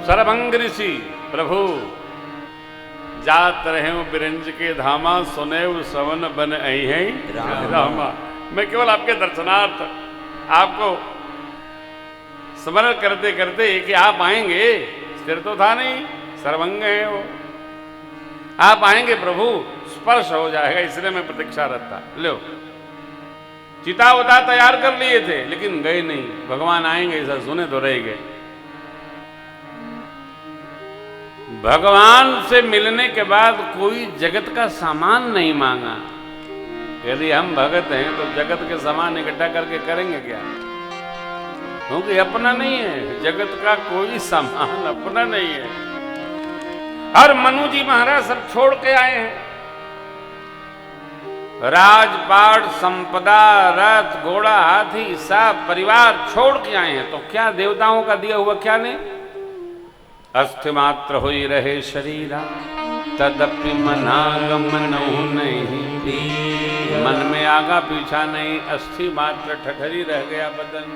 सरभंग ऋषि प्रभु जात रहे बिरंज के धामा सुनेव सवन बन आई है रामा। मैं केवल आपके दर्शनार्थ आपको स्मरण करते करते कि आप आएंगे, स्थिर तो था नहीं, सर्वंग है वो, आप आएंगे प्रभु, स्पर्श हो जाएगा, इसलिए मैं प्रतीक्षा रहता। लो चिता उता तैयार कर लिए थे, लेकिन गए नहीं। भगवान आएंगे ऐसा सुने तो रह गए। भगवान से मिलने के बाद कोई जगत का सामान नहीं मांगा। यदि हम भगत हैं तो जगत के सामान इकट्ठा करके करेंगे क्या? क्योंकि अपना नहीं है, जगत का कोई सामान अपना नहीं है। और मनु जी महाराज सब छोड़ के आए हैं, राजपाट, संपदा, रथ, घोड़ा, हाथी, सब परिवार छोड़ के आए हैं। तो क्या देवताओं का दिया हुआ क्या नहीं? अस्थि मात्र होई रहे शरीरा, तदपि मनागमनौ नहीं। मन में आगा पीछा नहीं, अस्थि मात्र ठठरी रह गया बदन।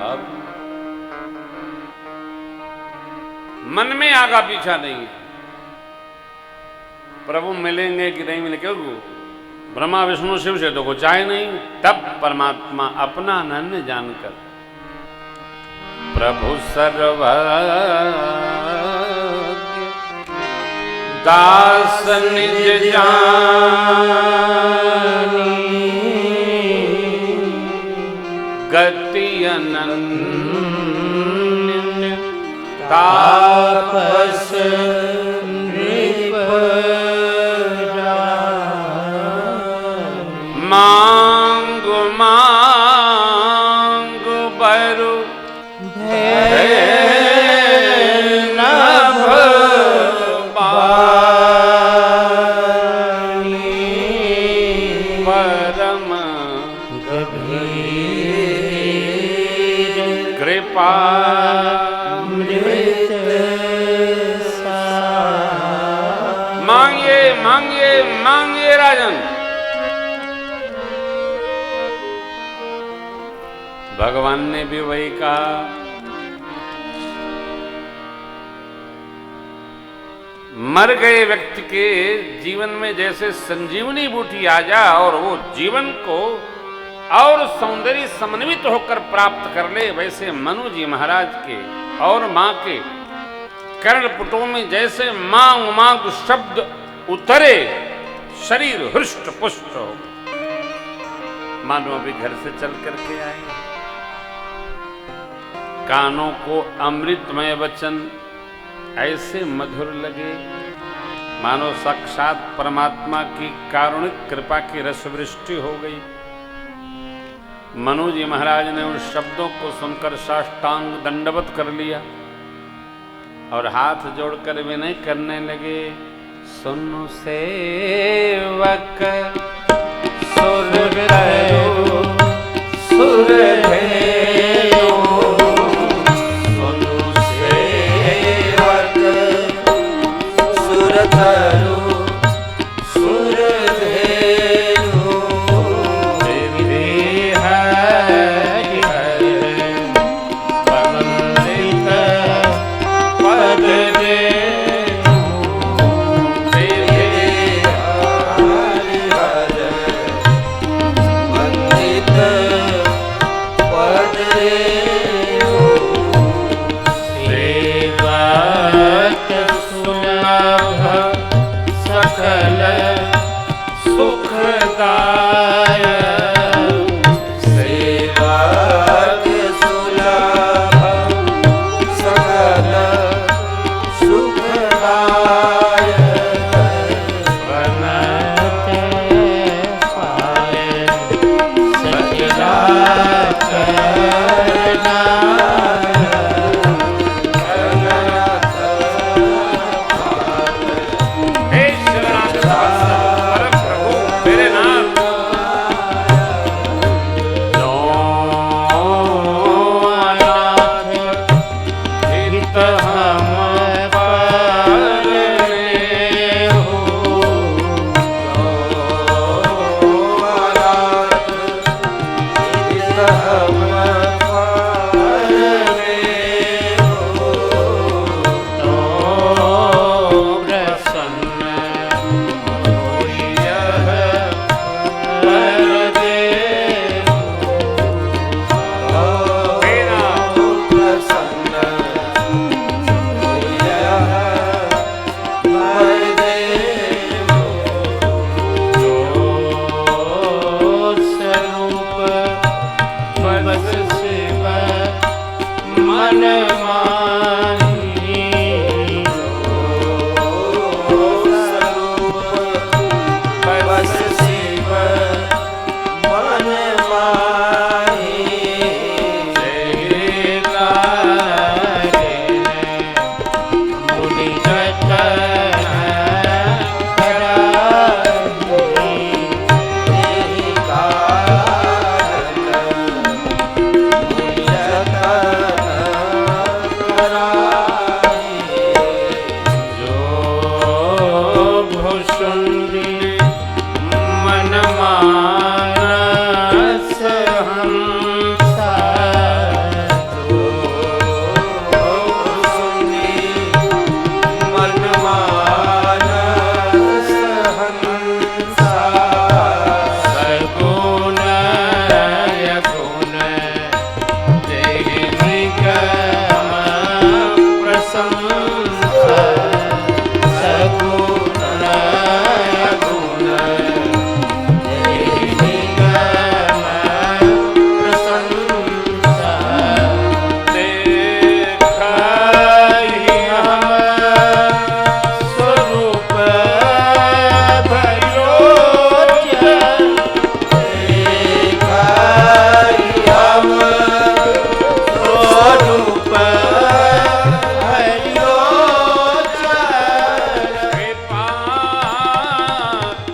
अब मन में आगा पीछा नहीं है। प्रभु मिलेंगे कि नहीं मिलेंगे, क्यों? ब्रह्मा विष्णु शिव से तो कुछ चाहे नहीं। तब परमात्मा अपना अनन्य जानकर प्रभु सर्वज्ञ दास निज जानी, गति अनन्य तापस मांग मांग बरु नभ पानी, परम गभीर कृपा मांगिए मांगिए मांगिए राजन। भगवान ने भी वही कहा। मर गए व्यक्ति के जीवन में जैसे संजीवनी बूटी आ जाए और वो जीवन को और सौंदर्य समन्वित होकर प्राप्त कर ले, वैसे मनु जी महाराज के और मां के कर्णपुटों में जैसे मांग मांग शब्द उतरे, शरीर हृष्ट पुष्ट हो। मानो अभी घर से चल करके आए। कानों को अमृतमय वचन ऐसे मधुर लगे, मानो साक्षात परमात्मा की कारुणिक कृपा की रसवृष्टि हो गई। मनु जी महाराज ने उन शब्दों को सुनकर साष्टांग दंडवत कर लिया और हाथ जोड़कर विनय करने लगे। सुनो सेवक सुर करो सुर धेनु, सुनो सेवक सुर करो सुर धेनु, हरि हरि वंदित पद धेनु, हरि हरि वंदित पद धेनु, सेवक सुलभ सकल सुखदाय, सेवक सुलभ सकल सुखदाय, बनत पाय सचिदा करना, हे शरणागत परम प्रभु मेरे नाथ, जो अनाथ हित हम पालने हो, जो अनाथ हित हम पालने हो, तो प्रसन्न होइयह वर देहु, मेरा प्रसन्न होइयह वर देहु, हंसा जो सुनी मन मानस हंसा सगुण यगुण तेहि निगम प्रशंसा सगुण यगुण तेहि निगम प्रशंसा देखहि हम स्वरूप भयोजन देखहि हम स्वरूप भयोजन कृपा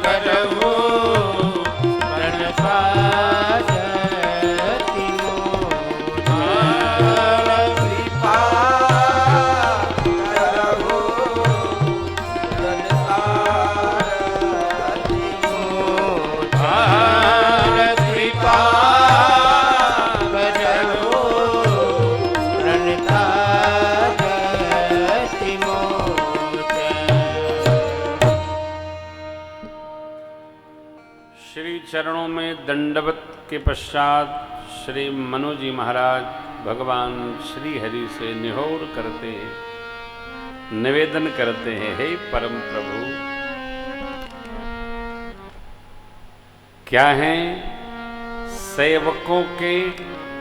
करहु प्रणपाजति मोदार कृपा करहु प्रणपाजति मोदार कृपा करहु प्रणपाजति मोदार श्री चरणों में दंडवत के पश्चात श्री मनु जी महाराज भगवान श्री हरि से निहोर करते हैं, निवेदन करते हैं, हे परम प्रभु, क्या हैं सेवकों के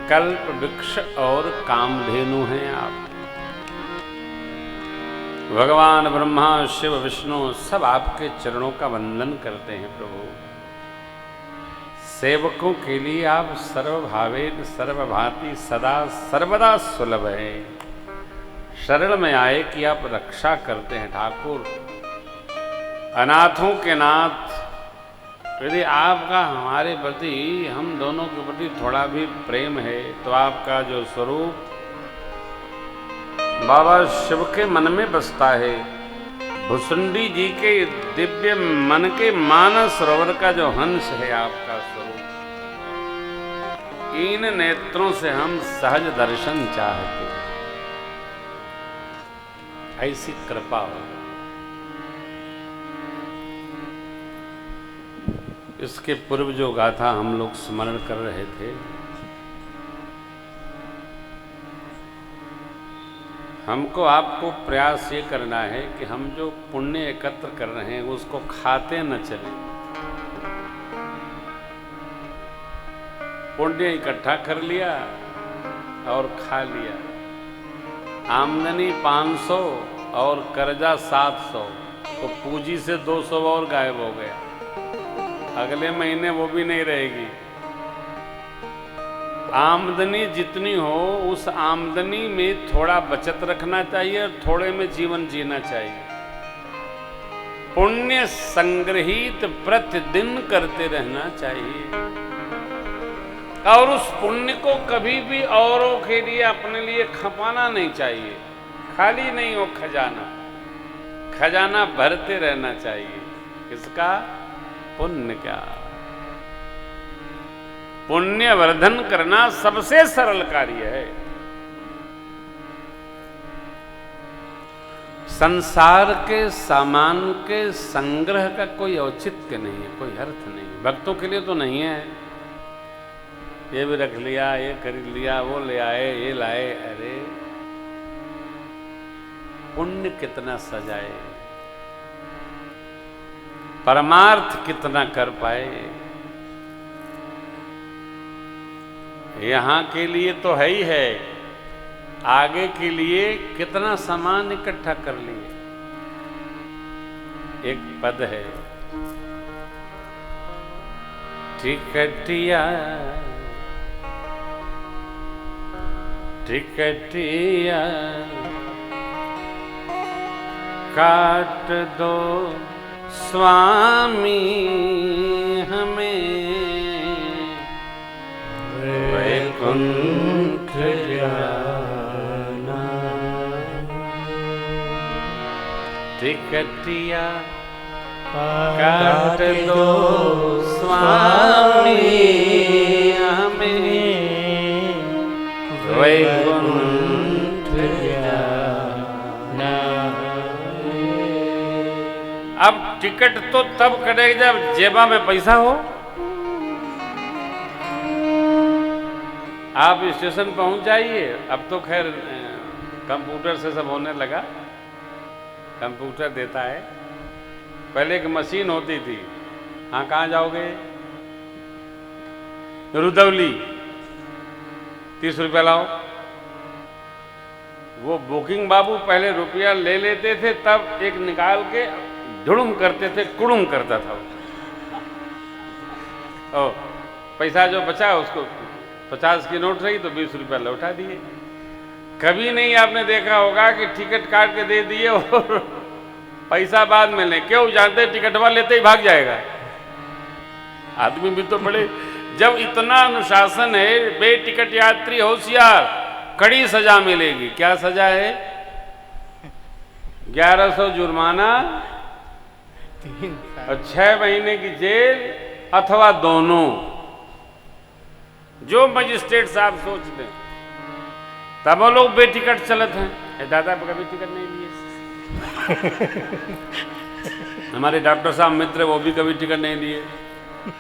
कल्प वृक्ष और कामधेनु हैं आप। भगवान ब्रह्मा शिव विष्णु सब आपके चरणों का वंदन करते हैं प्रभु। सेवकों के लिए आप सर्वभावेन सर्वभाति सदा सर्वदा सुलभ है। शरण में आए कि आप रक्षा करते हैं ठाकुर, अनाथों के नाथ। यदि आपका हमारे प्रति, हम दोनों के प्रति थोड़ा भी प्रेम है तो आपका जो स्वरूप बाबा शिव के मन में बसता है, भुसुंडी जी के दिव्य मन के मानस सरोवर का जो हंस है आपका स्वरूप, इन नेत्रों से हम सहज दर्शन चाहते हैं। ऐसी कृपा हो। इसके पूर्व जो गाथा हम लोग स्मरण कर रहे थे, हमको आपको प्रयास ये करना है कि हम जो पुण्य एकत्र कर रहे हैं उसको खाते न चलें। पुण्य इकट्ठा कर लिया और खा लिया, आमदनी 500 और कर्जा 700, तो पूंजी से 200 और गायब हो गया। अगले महीने वो भी नहीं रहेगी। आमदनी जितनी हो उस आमदनी में थोड़ा बचत रखना चाहिए और थोड़े में जीवन जीना चाहिए। पुण्य संग्रहित प्रतिदिन करते रहना चाहिए और उस पुण्य को कभी भी औरों के लिए, अपने लिए खपाना नहीं चाहिए। खाली नहीं हो खजाना, खजाना भरते रहना चाहिए। किसका? पुण्य का। पुण्य वर्धन करना सबसे सरल कार्य है। संसार के सामान के संग्रह का कोई औचित्य नहीं है, कोई अर्थ नहीं। भक्तों के लिए तो नहीं है, ये भी रख लिया, ये खरीद लिया, वो ले आए, ये लाए। अरे पुण्य कितना सजाए, परमार्थ कितना कर पाए। यहां के लिए तो है ही है, आगे के लिए कितना सामान इकट्ठा कर लिए। एक पद है, टिकटिया टिकटिया काट दो स्वामी हमें वैकुंठ जाना। टिकटिया काट दो स्वामी हमें वैकुंठ जाना। अब टिकट तो तब कटेगी जब जेबा में पैसा हो। आप स्टेशन पहुंच जाइए। अब तो खैर कंप्यूटर से सब होने लगा, कंप्यूटर देता है। पहले एक मशीन होती थी। हाँ, कहाँ जाओगे? रुदौली, 30 रुपया लाओ। वो बुकिंग बाबू पहले रुपया ले लेते थे, तब एक निकाल के झुड़ुम करते थे, कुड़ुम करता था वो। पैसा जो बचा उसको 50 की नोट रही तो 20 रुपया लौटा दिए। कभी नहीं आपने देखा होगा कि टिकट काट के दे दिए और पैसा बाद में ले। क्यों? जानते टिकटवा लेते ही भाग जाएगा। आदमी भी तो बड़े, जब इतना अनुशासन है, बेटिकट यात्री होशियार, कड़ी सजा मिलेगी। क्या सजा है? 1100 जुर्माना और 6 महीने की जेल अथवा दोनों, जो मजिस्ट्रेट साहब सोच दें। तब वो लोग बेटिकट चलत हैं। दादा कभी टिकट नहीं लिए। हमारे डॉक्टर साहब मित्र, वो भी कभी टिकट नहीं लिए।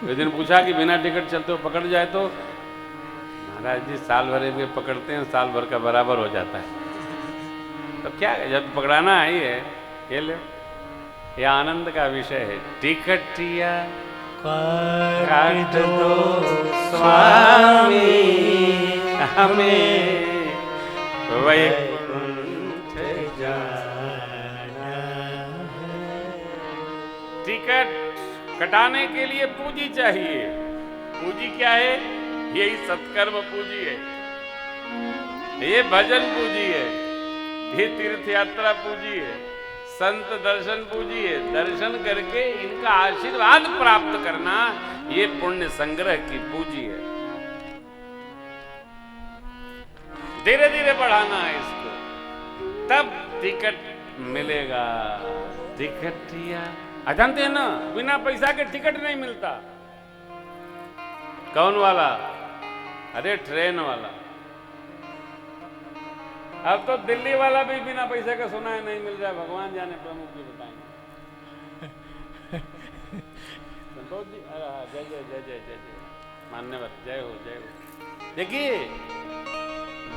एक दिन पूछा कि बिना टिकट चलते हो पकड़ जाए तो? महाराज जी, साल भर में पकड़ते हैं, साल भर का बराबर हो जाता है। तो क्या है, जब पकड़ाना है, ये ले। ये आनंद का विषय है। टिकटिया काट दो स्वामी हमें वैकुंठ जाना। टिकट कटाने के लिए पूंजी चाहिए। पूंजी क्या है? यही सत्कर्म पूंजी है, ये भजन पूंजी है, ये तीर्थ यात्रा पूंजी है, संत दर्शन पूंजी है। दर्शन करके इनका आशीर्वाद प्राप्त करना, ये पुण्य संग्रह की पूंजी है। धीरे धीरे बढ़ाना है इसको, तब टिकट मिलेगा। टिकटिया जानते हैं ना, बिना पैसा के टिकट नहीं मिलता। कौन वाला? अरे ट्रेन वाला। अब तो दिल्ली वाला भी बिना पैसे का सुना है नहीं मिल रहा। भगवान जाने, प्रमुख जी बताएंगे। संतोष जी, जय जय जय जय जय जय, मान्यवर, जय हो जय हो। देखिए,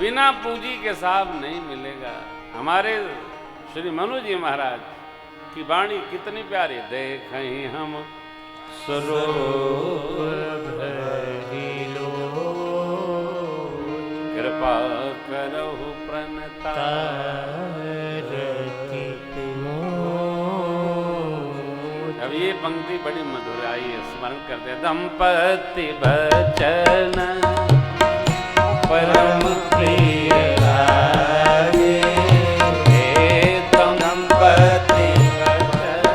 बिना पूंजी के साहब नहीं मिलेगा। हमारे श्री मनु जी महाराज की वाणी कितनी प्यारी। देखें हम सरोवर भरी लो, कृपा करहु प्रणता। अब ये पंक्ति बड़ी मधुर आई है, स्मरण करते हैं। दंपति बचन परम प्रिय लागे, दंपति बचन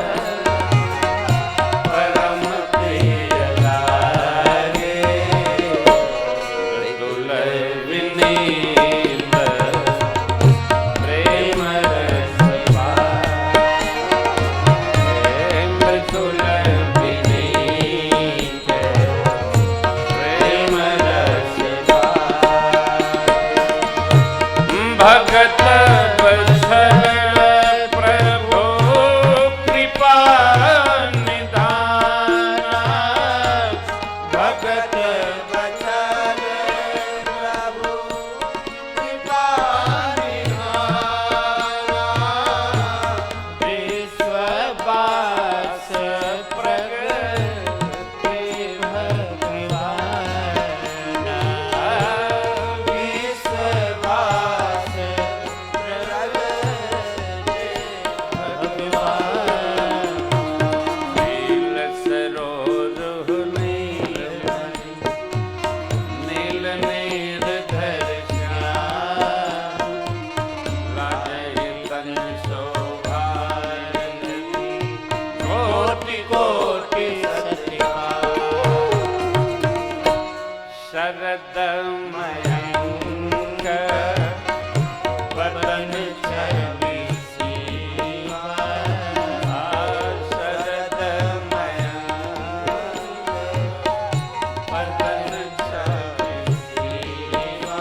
परम प्रिय लागे, दुलह विनीत प्रेम रस पाए, दुलह विनीत प्रेम रस भगत बछल प्रभु कृपा निधाना। भगत बछल प्रभु कृपा निधाना। विश्ववास प्रगति भगवाना। विश्ववास नील सरोरुह नील निर्धर श्याम, लाजहि तन शोभा कोटि कोटि शरद मयंक बदन छवि सीमा। शरद मयंक बदन छवि सीमा।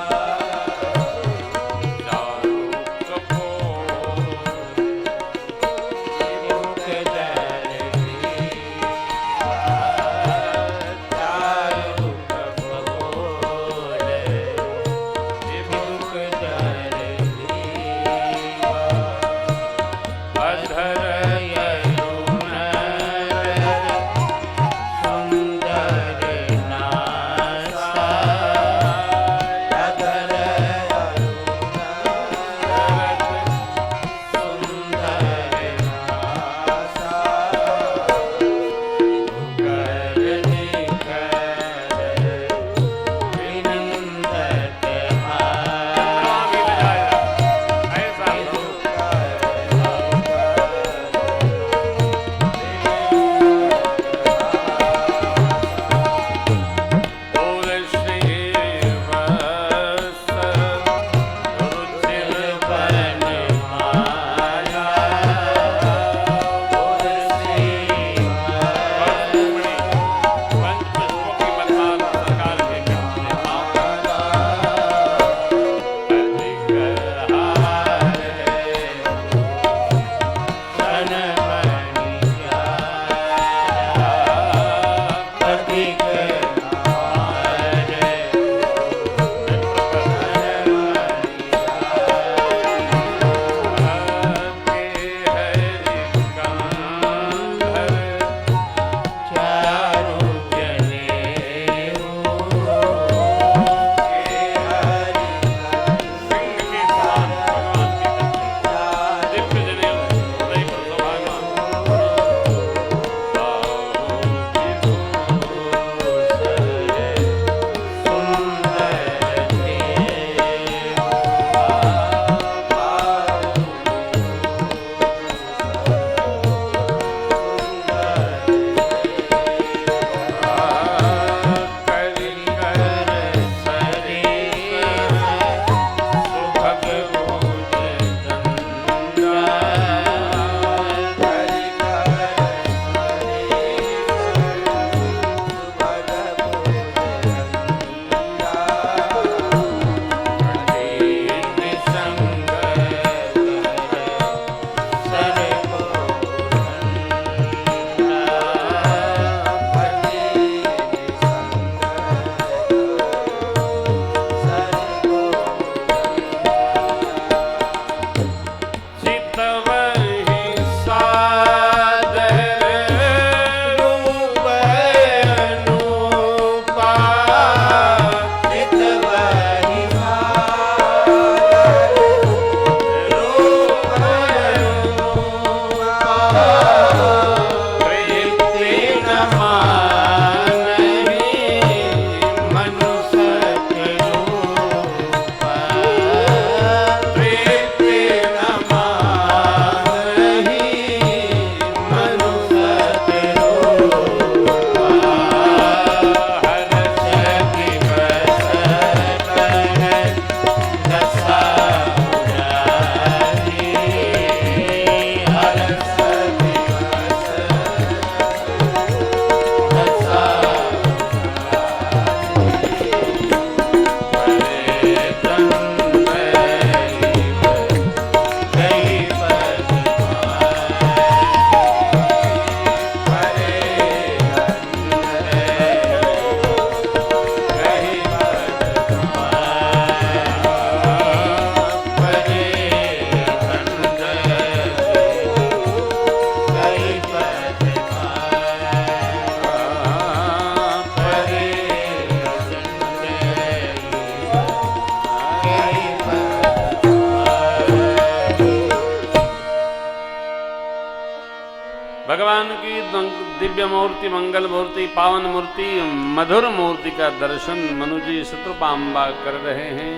दिव्य मूर्ति, मंगल मूर्ति, पावन मूर्ति, मधुर मूर्ति का दर्शन मनु जी शत्रुपांबा कर रहे हैं।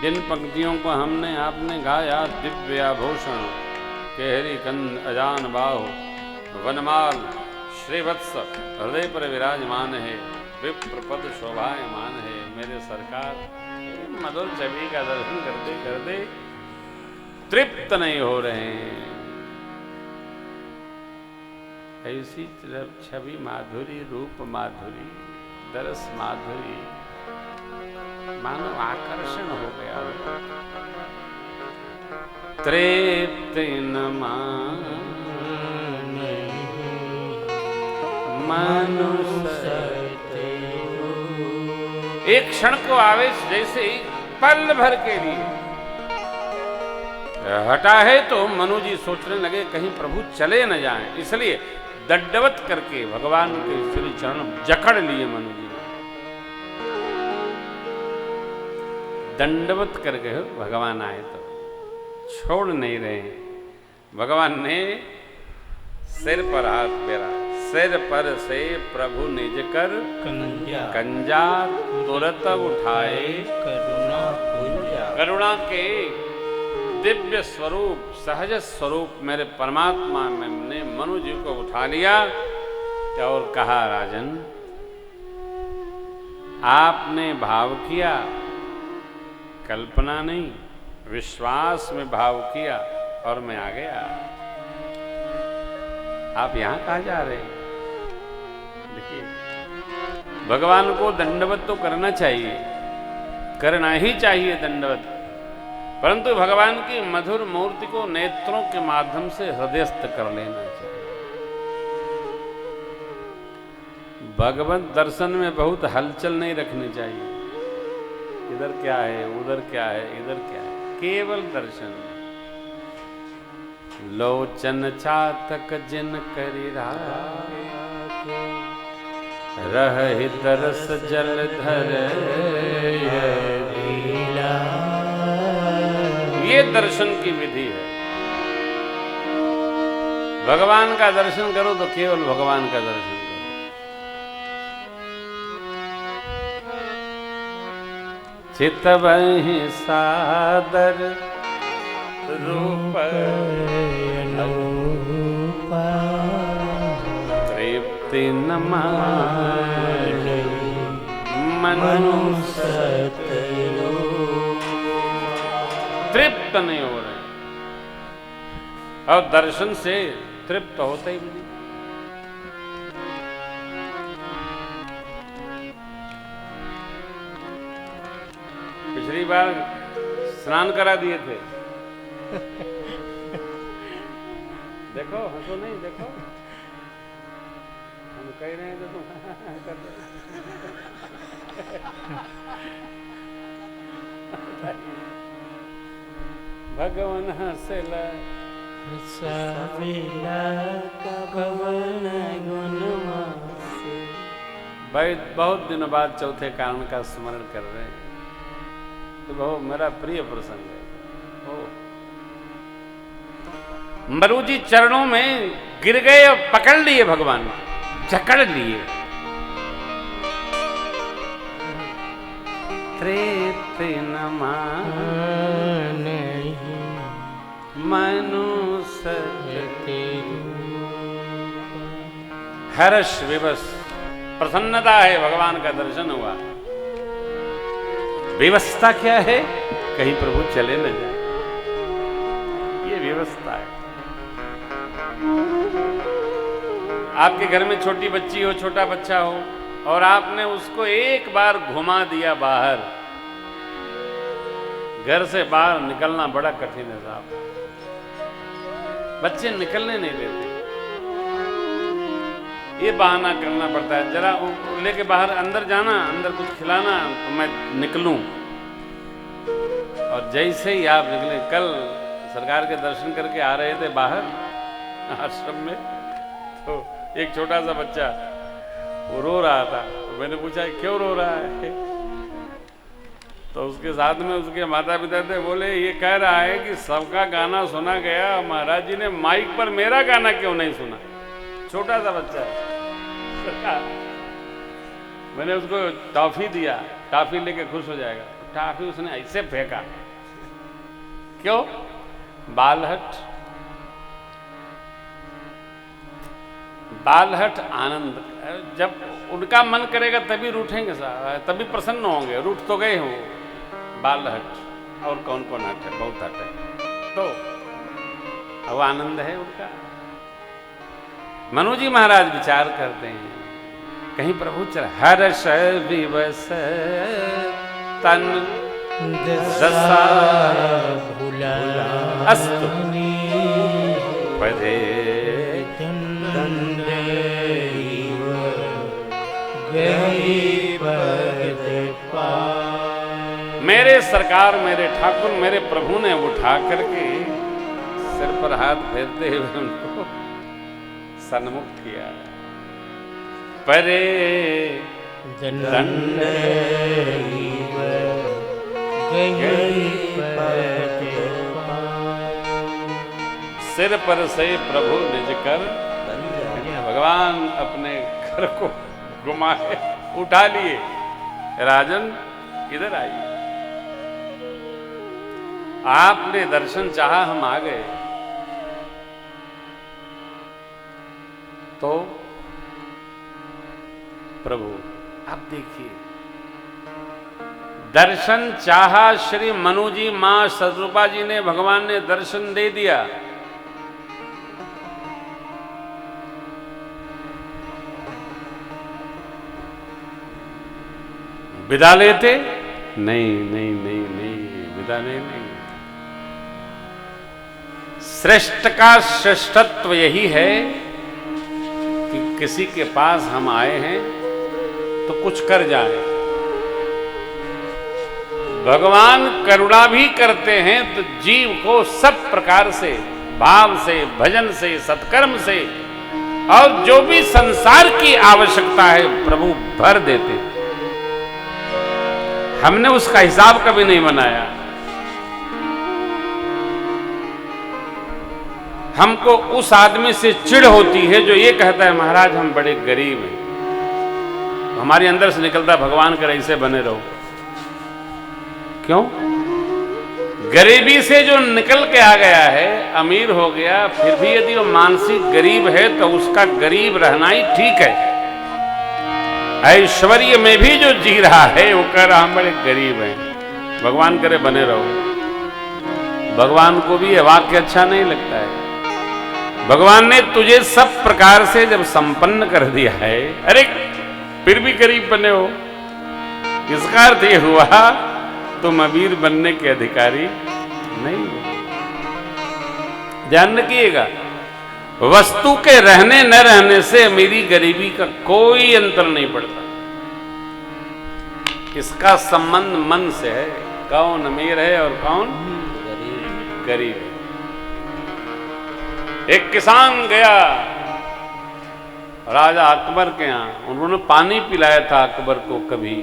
जिन पंक्तियों को हमने आपने गाया, दिव्य आभूषण केहरी कंद अजान बाहु वनमाल श्रीवत्स हृदय पर विराजमान है, विप्र पद शोभायमान है। मेरे सरकार मधुर छवि का दर्शन करते करते तृप्त नहीं हो रहे हैं। ऐसी छवि माधुरी, रूप माधुरी, दरस माधुरी, मानो आकर्षण हो गया। तृप्त न मनुष्य एक क्षण को आवेश जैसे ही पल भर के लिए हटा है, तो मनु जी सोचने लगे कहीं प्रभु चले न जाएं, इसलिए दंडवत करके भगवान के श्री चरण जकड़ लिए। मनु जी दंडवत करके भगवान आए तो छोड़ नहीं रहे। भगवान ने सिर पर हाथ फेरा, सिर पर से प्रभु निज कर कंजा तुरंत उठाए। करुणा के दिव्य स्वरूप, सहज स्वरूप मेरे परमात्मा ने मनु जी को उठा लिया और कहा, राजन आपने भाव किया, कल्पना नहीं, विश्वास में भाव किया और मैं आ गया। आप यहां कहां जा रहे हैं? देखिए, भगवान को दंडवत तो करना चाहिए, करना ही चाहिए दंडवत, परंतु भगवान की मधुर मूर्ति को नेत्रों के माध्यम से हृदयस्थ कर लेना चाहिए। भगवत दर्शन में बहुत हलचल नहीं रखनी चाहिए, इधर क्या है, उधर क्या है, इधर क्या है, केवल दर्शन। लोचन चातक जिन करी रहि तरस जलधर, ये दर्शन की विधि है। भगवान का दर्शन करो तो केवल भगवान का दर्शन करो। चितवहि सादर रूप तृप्ति न मानहि मनुष्य, तृप्त नहीं हो रहे और दर्शन से तृप्त होते ही नहीं। पिछली बार स्नान करा दिए थे। देखो, हंसो नहीं, देखो हम कह रहे हैं तो तुम कर भगवान हंसला भाई, बहुत दिनों बाद चौथे कारण का स्मरण कर रहे हैं, तो बहुत मेरा प्रिय प्रसंग है। मनु जी चरणों में गिर गए और पकड़ लिए, भगवान जकड़ लिए। तृप्ति न मानहि मनुष्य, हर्ष विवश, प्रसन्नता है, भगवान का दर्शन हुआ। व्यवस्था क्या है? कहीं प्रभु चले न जाए, ये व्यवस्था है। आपके घर में छोटी बच्ची हो, छोटा बच्चा हो, और आपने उसको एक बार घुमा दिया बाहर, घर से बाहर निकलना बड़ा कठिन है साहब। बच्चे निकलने नहीं देते, ये बहाना करना पड़ता है, जरा लेके बाहर अंदर जाना, अंदर कुछ खिलाना तो मैं निकलूं। और जैसे ही आप निकले, कल सरकार के दर्शन करके आ रहे थे बाहर आश्रम में, तो एक छोटा सा बच्चा वो रो रहा था। तो मैंने पूछा क्यों रो रहा है? तो उसके साथ में उसके माता पिता थे, बोले ये कह रहा है कि सबका गाना सुना गया, महाराज जी ने माइक पर मेरा गाना क्यों नहीं सुना। छोटा सा बच्चा सरकार, मैंने उसको टॉफी दिया, टॉफी लेके खुश हो जाएगा, टॉफी उसने ऐसे फेंका, क्यों? बालहट, बालहट आनंद। जब उनका मन करेगा तभी रूठेंगे साहब, तभी प्रसन्न होंगे, रूठ तो गए हो। बालहट और कौन कौन हट है, बहुत हट है, तो अब आनंद है उनका। मनु जी महाराज विचार करते हैं, कहीं प्रभु चल हर्ष विवश तन दशा अस्तु पदे मेरे सरकार, मेरे ठाकुर, मेरे प्रभु ने उठा करके सिर पर हाथ फेरते हुए उनको सन्मुख किया। परे दंड सिर पर से प्रभु निज कर, भगवान अपने घर को घुमाए, उठा लिए, राजन इधर आइए, आपने दर्शन चाहा, हम आ गए। तो प्रभु अब देखिए, दर्शन चाहा श्री मनु जी, मां सदरूपा जी ने, भगवान ने दर्शन दे दिया। विदा लेते? नहीं नहीं नहीं नहीं, विदा नहीं। श्रेष्ठ का श्रेष्ठत्व यही है कि किसी के पास हम आए हैं तो कुछ कर जाए। भगवान करुणा भी करते हैं तो जीव को सब प्रकार से, भाव से, भजन से, सत्कर्म से, और जो भी संसार की आवश्यकता है प्रभु भर देते। हमने उसका हिसाब कभी नहीं बनाया। हमको उस आदमी से चिढ़ होती है जो ये कहता है महाराज हम बड़े गरीब हैं। हमारे अंदर से निकलता है भगवान कर ऐसे बने रहो। क्यों? गरीबी से जो निकल के आ गया है, अमीर हो गया, फिर भी यदि वो मानसिक गरीब है तो उसका गरीब रहना ही ठीक है। ऐश्वर्य में भी जो जी रहा है वो कह रहा हम बड़े गरीब हैं, भगवान करे बने रहो। भगवान को भी यह वाक्य अच्छा नहीं लगता है। भगवान ने तुझे सब प्रकार से जब संपन्न कर दिया है, अरे फिर भी गरीब बने हो, इसका अर्थ ये हुआ तुम अमीर बनने के अधिकारी नहीं हो। ध्यान रखिएगा, वस्तु के रहने न रहने से अमीरी गरीबी का कोई अंतर नहीं पड़ता। इसका संबंध मन से है, कौन अमीर है और कौन गरीब है। एक किसान गया राजा अकबर के यहाँ, उन्होंने पानी पिलाया था अकबर को। कभी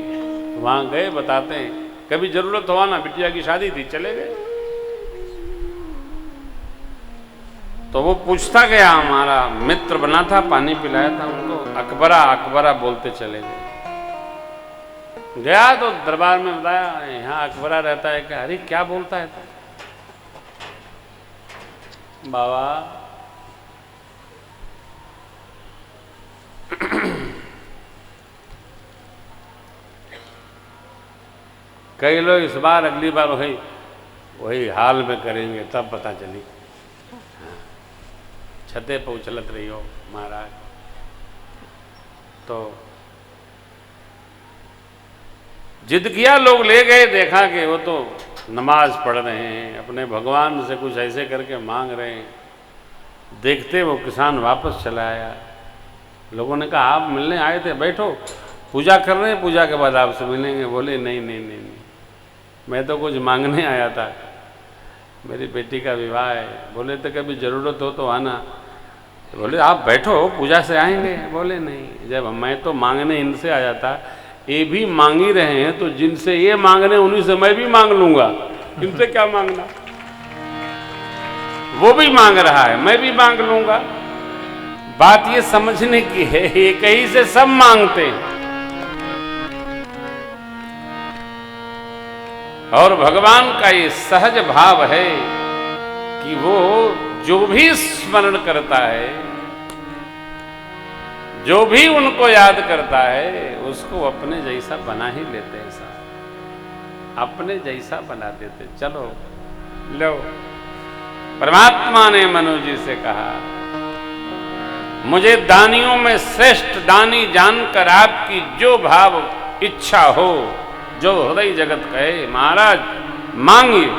वहां गए, बताते हैं, कभी जरूरत हुआ ना, बिटिया की शादी थी, चले गए। तो वो पूछता गया, हमारा मित्र बना था, पानी पिलाया था उनको, अकबरा अकबरा बोलते चले गए। गया तो दरबार में बताया यहाँ अकबरा रहता है क्या? अरे क्या बोलता है तो? बाबा कई लोग इस बार अगली बार वही हाल में करेंगे, तब पता चली। छते पर उछलत रही हो महाराज। तो जिद किया, लोग ले गए, देखा कि वो तो नमाज पढ़ रहे हैं, अपने भगवान से कुछ ऐसे करके मांग रहे हैं। देखते वो किसान वापस चला आया। लोगों ने कहा आप मिलने आए थे, बैठो, पूजा कर रहे हैं, पूजा के बाद आपसे मिलेंगे। बोले नहीं नहीं नहीं नहीं, मैं तो कुछ मांगने आया था, मेरी बेटी का विवाह है। बोले तो कभी ज़रूरत हो तो आना। बोले आप बैठो, पूजा से आएंगे। बोले नहीं, जब मैं तो मांगने इनसे आया था, ये भी मांग ही रहे हैं, तो जिनसे ये मांग रहे हैं उन्हीं से मैं भी मांग लूंगा, इनसे क्या मांगना। वो भी मांग रहा है, मैं भी मांग लूंगा। बात ये समझने की है, एक ही से सब मांगते हैं। और भगवान का ये सहज भाव है कि वो जो भी स्मरण करता है, जो भी उनको याद करता है, उसको अपने जैसा बना ही लेते हैं साहब, अपने जैसा बना देते। चलो लो, परमात्मा ने मनु जी से कहा, मुझे दानियों में श्रेष्ठ दानी जानकर आपकी जो भाव इच्छा हो, जो हृदय जगत कहे, महाराज मांगिए।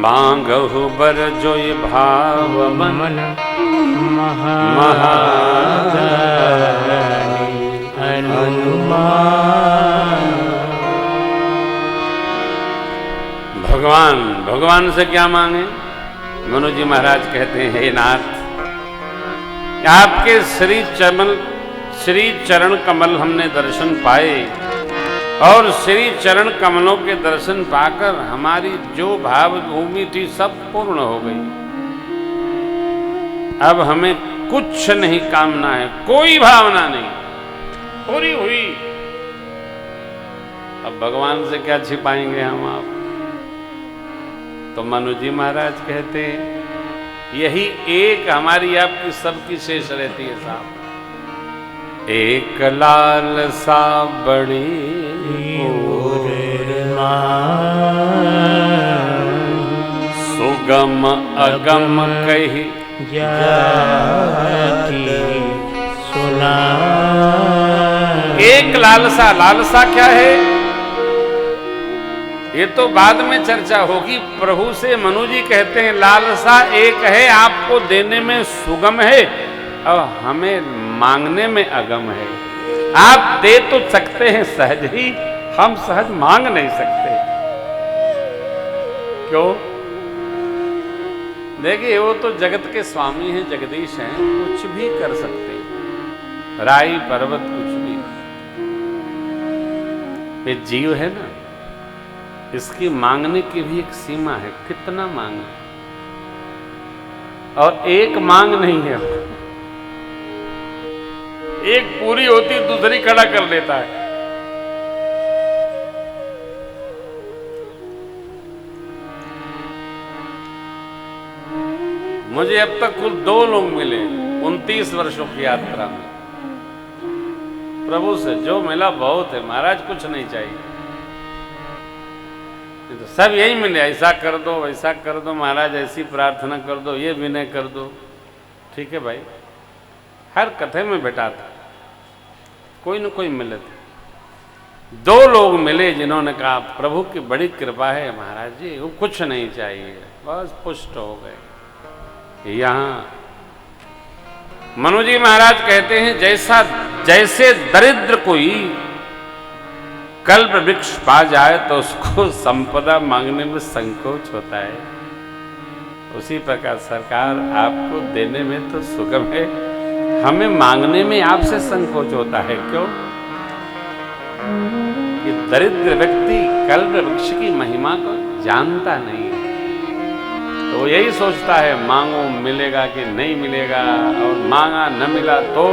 मांगहु बर जो ये भाव मन महादानी अनुमान। भगवान से क्या मांगे? मनु जी महाराज कहते हैं, हे नाथ, आपके श्री चरण कमल हमने दर्शन पाए, और श्री चरण कमलों के दर्शन पाकर हमारी जो भाव भूमि थी सब पूर्ण हो गई। अब हमें कुछ नहीं कामना है, कोई भावना नहीं, पूरी हुई। अब भगवान से क्या छिपाएंगे हम आप? तो मनु जी महाराज कहते हैं, यही एक हमारी आपकी सबकी शेष रहती है साहब। एक लालसा बड़ी सुगम अगम कही सुना। एक लालसा, लालसा क्या है ये तो बाद में चर्चा होगी। प्रभु से मनु जी कहते हैं, लालसा एक है, आपको देने में सुगम है और हमें मांगने में अगम है। आप दे तो सकते हैं सहज ही, हम सहज मांग नहीं सकते। क्यों? देखिए, वो तो जगत के स्वामी हैं, जगदीश हैं, कुछ भी कर सकते हैं, राई पर्वत कुछ भी। ये जीव है ना, इसकी मांगने की भी एक सीमा है, कितना मांगे। और एक मांग नहीं है, एक पूरी होती दूसरी खड़ा कर लेता है। मुझे अब तक कुल 2 लोग मिले 29 वर्षों की यात्रा में। प्रभु से जो मिला बहुत है महाराज, कुछ नहीं चाहिए। तो सब यही मिले, ऐसा कर दो, वैसा कर दो महाराज, ऐसी प्रार्थना कर दो, ये विनय कर दो। ठीक है भाई, हर कथे में बैठा था, कोई न कोई मिले थे। 2 लोग मिले जिन्होंने कहा, प्रभु की बड़ी कृपा है महाराज जी, वो कुछ नहीं चाहिए, बस पुष्ट हो गए। यहां मनु जी महाराज कहते हैं, जैसे दरिद्र कोई कल्प वृक्ष पा जाए तो उसको संपदा मांगने में संकोच होता है, उसी प्रकार सरकार आपको देने में तो सुगम है, हमें मांगने में आपसे संकोच होता है। क्यों? कि दरिद्र व्यक्ति कल्प वृक्ष की महिमा को जानता नहीं है, तो वो यही सोचता है मांगो मिलेगा कि नहीं मिलेगा, और मांगा न मिला तो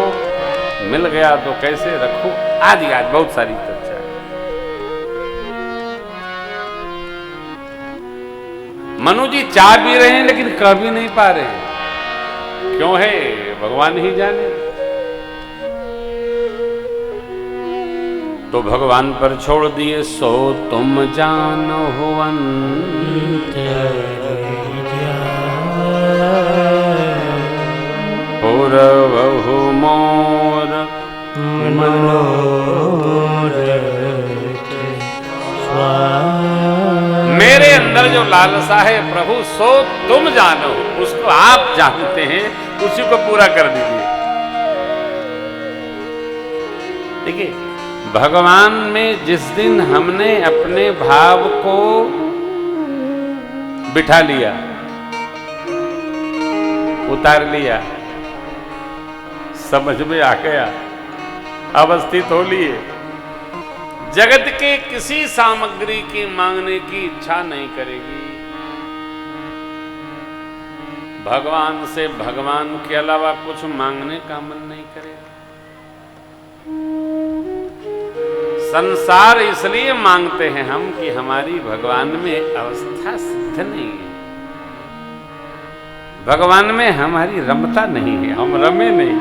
मिल गया तो कैसे रखूं, आदि आज बहुत सारी चर्चा है। मनु जी चाह भी रहे हैं लेकिन कह भी नहीं पा रहे हैं। क्यों है भगवान ही जाने। तो भगवान पर छोड़ दिए, सो तुम जानो पुरवहु मोर मेरे अंदर जो लालसा है प्रभु, सो तुम जानो, उसको आप जानते हैं, उसी को पूरा कर दीजिए। देखिए, भगवान में जिस दिन हमने अपने भाव को बिठा लिया, उतार लिया, समझ में आ गया, अवस्थित हो लिए, जगत के किसी सामग्री की मांगने की इच्छा नहीं करेगी। भगवान से भगवान के अलावा कुछ मांगने का मन नहीं करेगा। संसार इसलिए मांगते हैं हम कि हमारी भगवान में अवस्था सिद्ध नहीं है, भगवान में हमारी रमता नहीं है, हम रमे नहीं।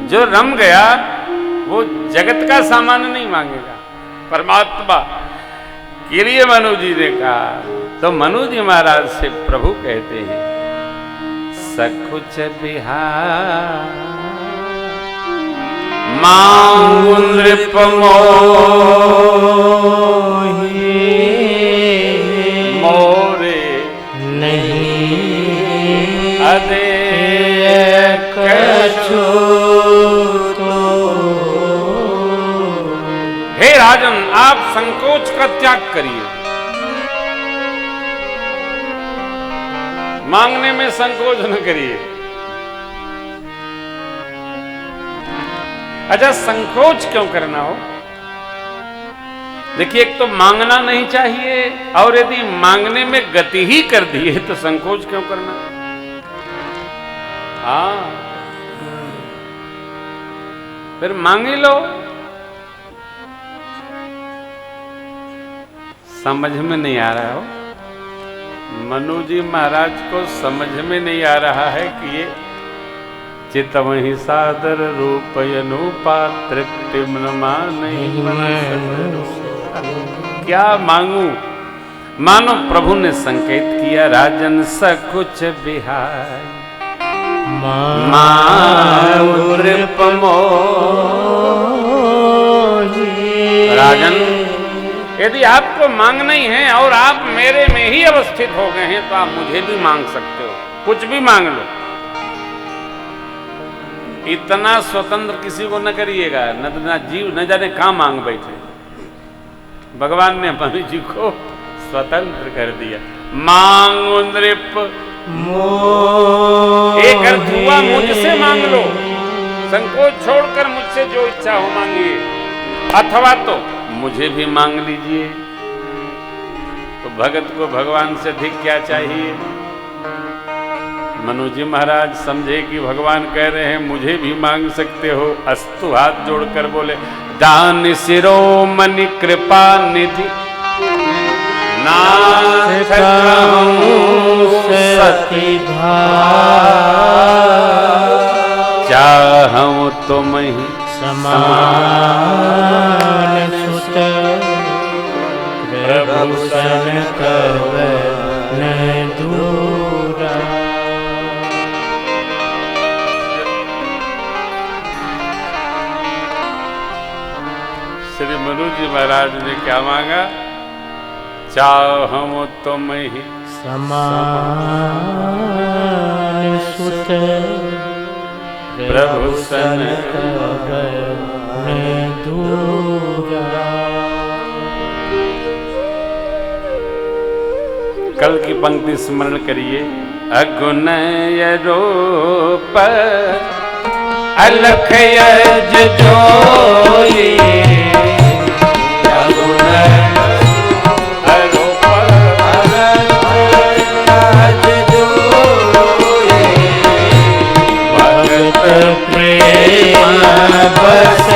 जो रम गया वो जगत का सामान नहीं मांगेगा, परमात्मा के लिए मनु जी ने कहा। तो मनु जी महाराज से प्रभु कहते हैं, सकुच बिहार मांगु नृप मोरे नहीं अदे कछु तो। हे राजन, आप संकोच का त्याग करिए, मांगने में संकोच न करिए। अच्छा, संकोच क्यों करना हो? देखिए, एक तो मांगना नहीं चाहिए, और यदि मांगने में गति ही कर दी है तो संकोच क्यों करना? हाँ, फिर मांग ही लो। समझ में नहीं आ रहा हो, मनु जी महाराज को समझ में नहीं आ रहा है कि ये चितवहि सादर रूप अनुपा तृप्ति नहीं। क्या मांगू? मानो प्रभु ने संकेत किया, राजन सकुच बिहार मांगु नृप राजन, यदि आपको मांगना ही है और आप मेरे में ही अवस्थित हो गए हैं तो आप मुझे भी मांग सकते हो, कुछ भी मांग लो। इतना स्वतंत्र किसी को न करिएगा, न जीव न जाने कहां मांग बैठे। भगवान ने मनु जी को स्वतंत्र कर दिया। मांगो नृप एक अर्थ हुआ, मुझसे मांग लो, संकोच छोड़कर मुझसे जो इच्छा हो मांगिए, अथवा तो मुझे भी मांग लीजिए। तो भगत को भगवान से अधिक क्या चाहिए? मनु जी महाराज समझे कि भगवान कह रहे हैं मुझे भी मांग सकते हो। अस्तु हाथ जोड़कर बोले, दान शिरोमणि कृपा निधि नाथ सती चाहूं तुम ही समान सुत प्रभु सन कवन दूरा। श्री मनु जी महाराज ने क्या मांगा? चाहूं तुम ही समान सुत प्रभु सन कवन दूरा। कल की पंक्ति स्मरण करिए। अगुनय रूप अलख यज जोई, अगुनय रूप अलख यज जोई, भगत प्रेम बस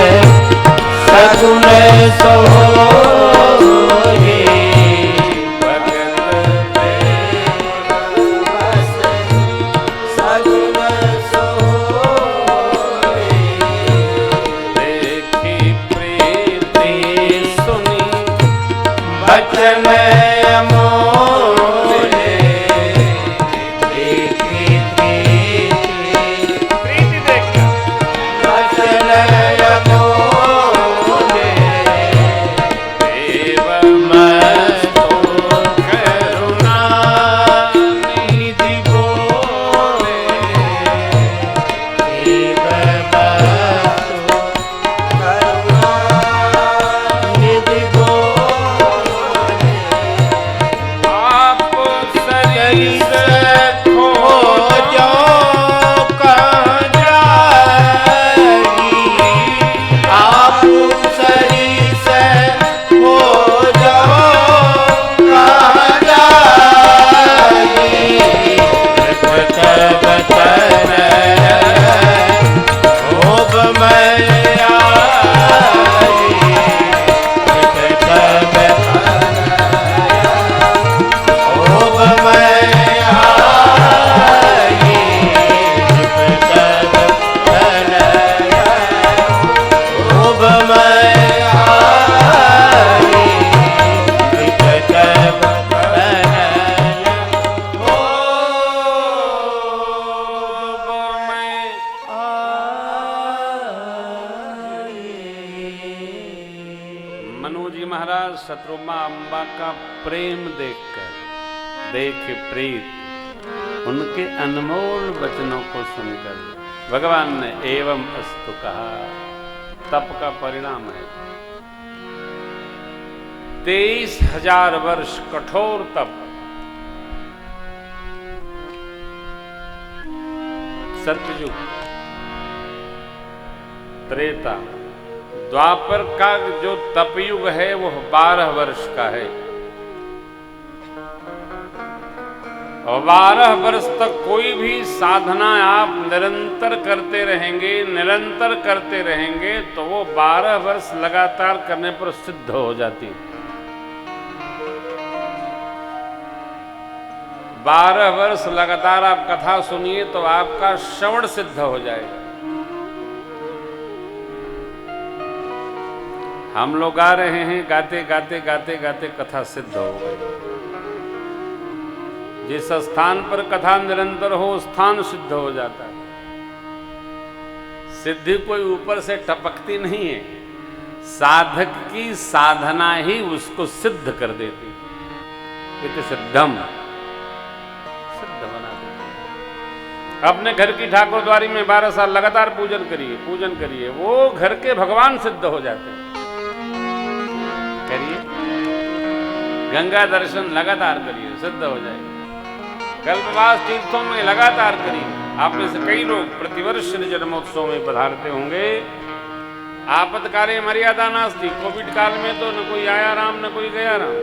सगुन सोई, मनु जी महाराज शत्रुमा अम्बा का प्रेम देखकर, देख प्रीत, उनके अनमोल वचनों को सुनकर भगवान ने एवं अस्तु कहा। तप का परिणाम है 23,000 वर्ष कठोर तप। सत्ययुग, त्रेता, द्वापर का जो तपयुग है वो 12 वर्ष का है। और 12 वर्ष तक कोई भी साधना आप निरंतर करते रहेंगे, निरंतर करते रहेंगे तो वो 12 वर्ष लगातार करने पर सिद्ध हो जाती है। 12 वर्ष लगातार आप कथा सुनिए तो आपका श्रवण सिद्ध हो जाएगा। हम लोग गा रहे हैं, गाते गाते गाते गाते कथा सिद्ध हो गई। जिस स्थान पर कथा निरंतर हो स्थान सिद्ध हो जाता है। सिद्धि कोई ऊपर से टपकती नहीं है, साधक की साधना ही उसको सिद्ध कर देती है। तो सिद्धम, सिद्ध बना देती है। अपने घर की ठाकुरद्वारी में 12 साल लगातार पूजन करिए, पूजन करिए, वो घर के भगवान सिद्ध हो जाते हैं। करिए, गंगा दर्शन लगातार करिए, सिद्ध हो जाएगा। कल्पवास तीर्थों में लगातार करिए। आप में से कई लोग प्रतिवर्ष जन्मोत्सव में पधारते होंगे। आपत्काले मर्यादा नास्ति। कोविड काल में तो न कोई आया राम न कोई गया राम,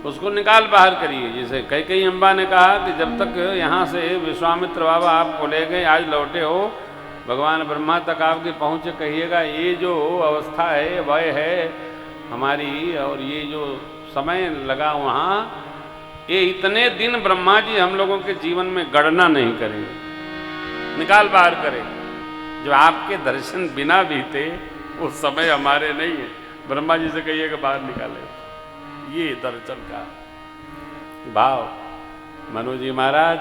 उसको निकाल बाहर करिए। जैसे कई अम्बा ने कहा कि जब तक यहाँ से विश्वामित्र बाबा आपको ले गए, आज लौटे हो, भगवान ब्रह्मा तक आपके पहुँचे, कहिएगा ये जो अवस्था है वह है हमारी, और ये जो समय लगा वहाँ, ये इतने दिन ब्रह्मा जी हम लोगों के जीवन में गणना नहीं करेंगे, निकाल बाहर करें। जो आपके दर्शन बिना बीते वो समय हमारे नहीं है। ब्रह्मा जी से कहिए कि बाहर निकाले। ये दर्शन का भाव मनु जी महाराज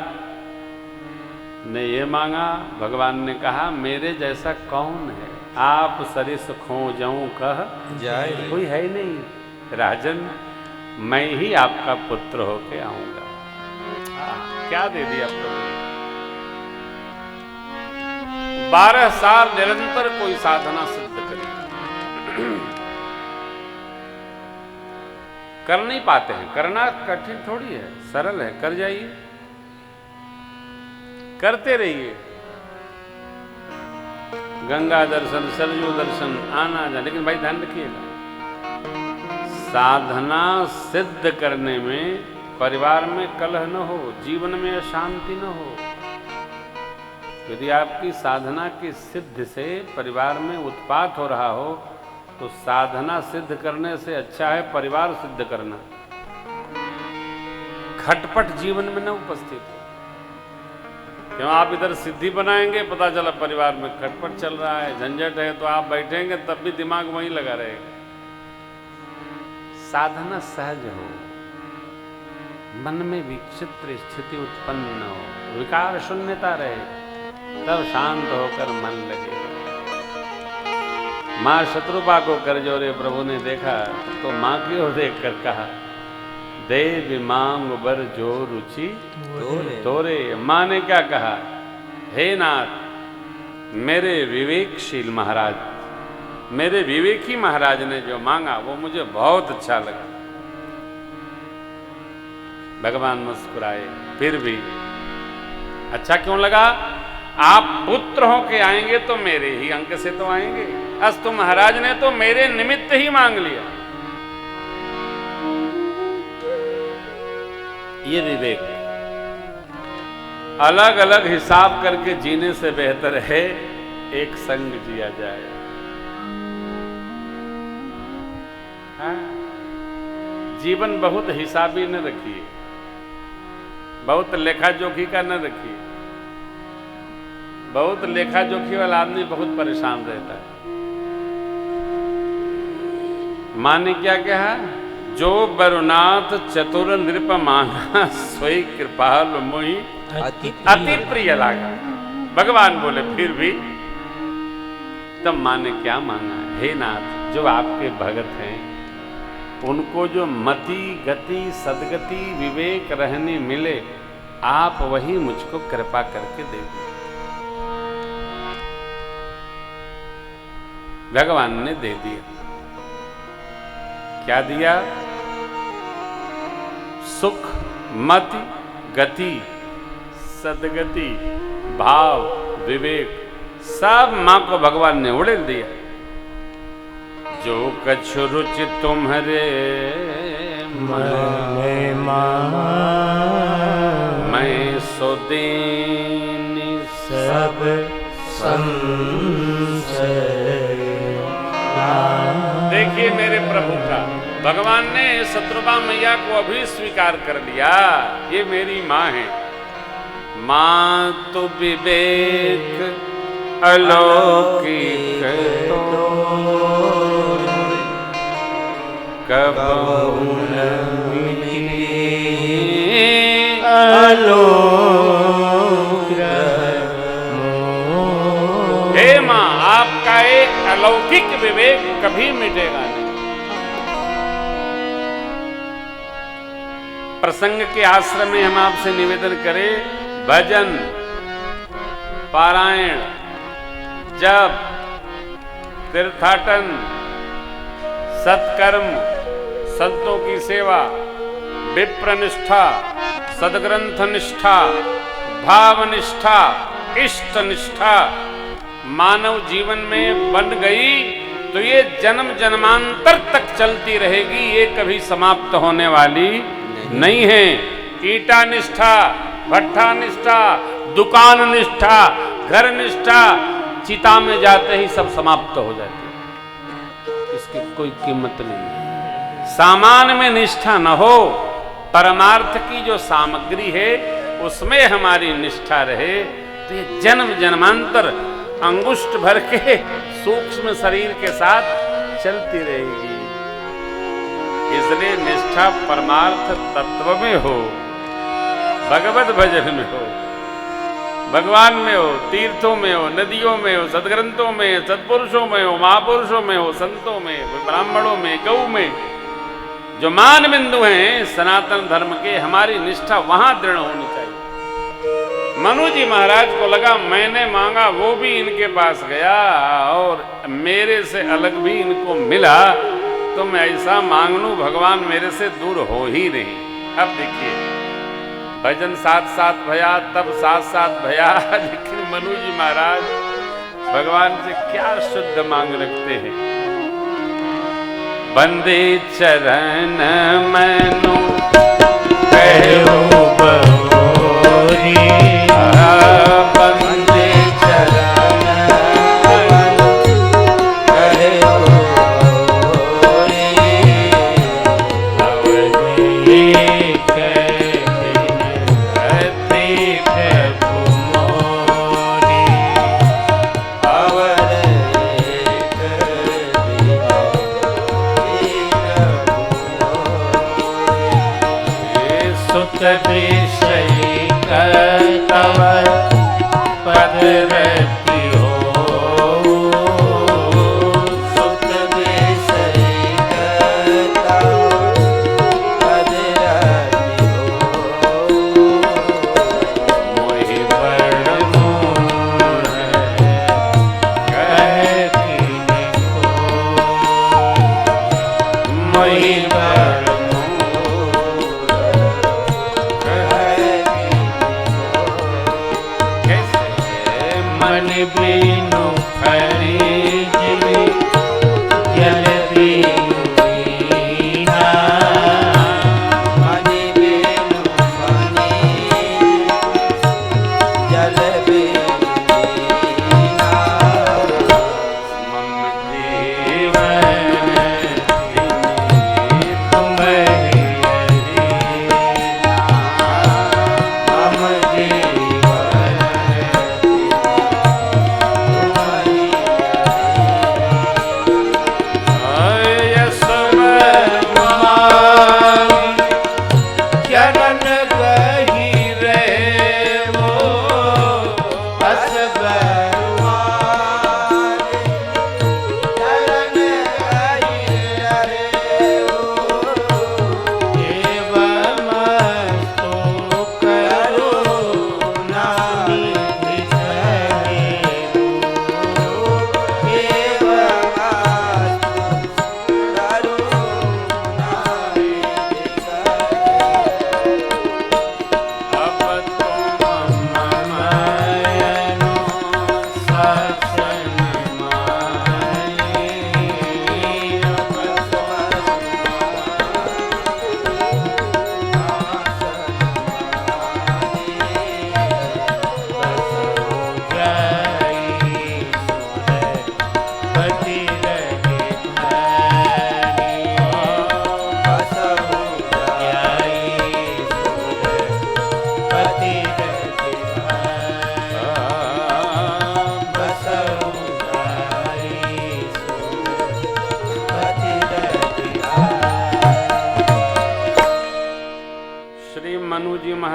ने ये मांगा। भगवान ने कहा मेरे जैसा कौन है, आप सरिस खोजऊं कह जाए, कोई है नहीं राजन, मैं ही आपका पुत्र होके आऊंगा। क्या दे दिया प्रभु। 12 साल निरंतर कोई साधना सिद्ध करी, कर नहीं पाते हैं। करना कठिन थोड़ी है, सरल है। कर जाइए, करते रहिए। गंगा दर्शन, सरयू दर्शन, आना जाना, लेकिन भाई ध्यान रखिएगा, साधना सिद्ध करने में परिवार में कलह न हो, जीवन में अशांति न हो। यदि आपकी साधना की सिद्ध से परिवार में उत्पात हो रहा हो तो साधना सिद्ध करने से अच्छा है परिवार सिद्ध करना। खटपट जीवन में न उपस्थित हो। क्यों आप इधर सिद्धि बनाएंगे, पता चला परिवार में खटपट चल रहा है, झंझट है, तो आप बैठेंगे तब भी दिमाग वहीं लगा रहेगा। साधना सहज हो, मन में विचित्र स्थिति उत्पन्न न हो, विकार शून्यता रहे, तब शांत होकर मन लगेगा। माँ शत्रुपा को कर जोरे प्रभु ने देखा तो माँ की ओर देख कर कहा, देव मांग बर जो रुचि तोरे। माँ ने क्या कहा, हे नाथ, मेरे विवेकशील महाराज, मेरे विवेकी महाराज ने जो मांगा वो मुझे बहुत अच्छा लगा। भगवान मुस्कुराए, फिर भी अच्छा क्यों लगा? आप पुत्र होके आएंगे तो मेरे ही अंक से तो आएंगे, अस्तु महाराज ने तो मेरे निमित्त ही मांग लिया। ये विवेक, अलग अलग हिसाब करके जीने से बेहतर है एक संग जिया जाए। हाँ? जीवन बहुत हिसाबी न रखिए, बहुत लेखा जोखी का न रखिए। बहुत लेखा जोखी वाला आदमी बहुत परेशान रहता है। माँ ने क्या कहा, जो बरुनाथ चतुर नृप मांगा सोई कृपाल मोहि अति प्रिय लागा। भगवान बोले फिर भी तब माँ ने क्या मांगा, हे नाथ, जो आपके भगत हैं उनको जो मति गति सदगति विवेक रहने मिले, आप वही मुझको कृपा करके दे दीजिए। भगवान ने दे दिया। क्या दिया? सुख मति गति सदगति भाव विवेक सब मां को भगवान ने उड़ेल दिया। जो कछु रुचि तुम्हारे मन मैं सो दीनी सब संशय। देखिए मेरे प्रभु का, भगवान ने शत्रुपा मैया को अभी स्वीकार कर लिया, ये मेरी माँ है। माँ तो विवेक अलौकिक तो कबहु न मिली हे माँ, आपका एक अलौकिक विवेक कभी मिटेगा नहीं। प्रसंग के आश्रम में हम आपसे निवेदन करें, भजन पारायण जप तीर्थाटन सत्कर्म संतों की सेवा विप्रनिष्ठा सदग्रंथ निष्ठा भाव निष्ठा इष्ट निष्ठा मानव जीवन में बन गई तो ये जन्म जन्मांतर तक चलती रहेगी, ये कभी समाप्त होने वाली नहीं है। ईटा निष्ठा भट्ठा निष्ठा दुकान निष्ठा घर निष्ठा चिता में जाते ही सब समाप्त हो जाती है, इसकी कोई कीमत नहीं है। सामान में निष्ठा न हो, परमार्थ की जो सामग्री है उसमें हमारी निष्ठा रहे तो ये जन्म जन्मांतर अंगुष्ठ भर के सूक्ष्म शरीर के साथ चलती रहेगी। इसलिए निष्ठा परमार्थ तत्व में हो, भगवत भजन में हो, भगवान में हो, तीर्थों में हो, नदियों में हो, सदग्रंथों में, सत्पुरुषों में हो, महापुरुषों में हो, संतों में, ब्राह्मणों में, गौ में, जो मान बिंदु हैं सनातन धर्म के, हमारी निष्ठा वहां दृढ़ होनी चाहिए। मनु जी महाराज को लगा मैंने मांगा वो भी इनके पास गया और मेरे से अलग भी इनको मिला, तो मैं ऐसा मांग लूं भगवान मेरे से दूर हो ही नहीं। अब देखिए भजन साथ साथ भया तब साथ साथ भया, लेकिन मनु जी महाराज भगवान से क्या शुद्ध मांग रखते हैं। बंदे चरण मनु कहो बहोरी, बंदे चरण मनु कहो बहोरी, अवधि विषय तव पद रति हो, सुत विषय तव पद रति हो, मोहि बड़ मोह कह किनको, मोहि बीनु खनिज जल बीनु बीना, मणि बीनु खनिज जल बीनु बीना, मम जीवन तुम्हारी मम जीवन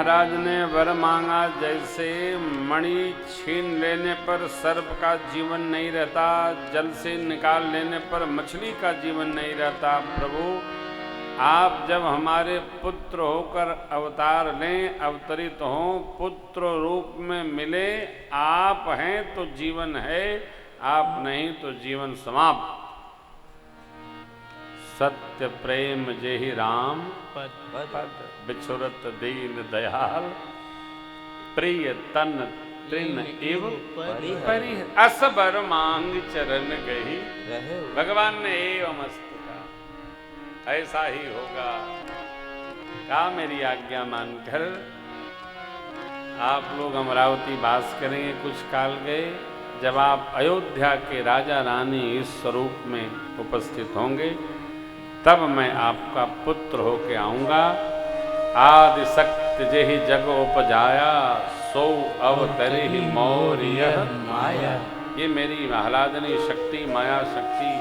महाराज ने वर मांगा, जैसे मणि छीन लेने पर सर्प का जीवन नहीं रहता, जल से निकाल लेने पर मछली का जीवन नहीं रहता। प्रभु आप जब हमारे पुत्र होकर अवतार लें, अवतरित हों, पुत्र रूप में मिले, आप हैं तो जीवन है, आप नहीं तो जीवन समाप्त। सत्य प्रेम जेहि राम पद, बिछुरत दीन दयाल, प्रिय तन तृण इव परिहर, असबर मांग चरण गही। भगवान ने एवं अस्तु कहा, ऐसा ही होगा। कहा मेरी आज्ञा मानकर आप लोग अमरावती वास करेंगे। कुछ काल गए, जब आप अयोध्या के राजा रानी इस स्वरूप में उपस्थित होंगे, तब मैं आपका पुत्र होके आऊंगा। आदि शक्ति जेहि जग उपजाया, सो अवतरि मौर्य माया। ये मेरी आह्लादनी शक्ति, माया शक्ति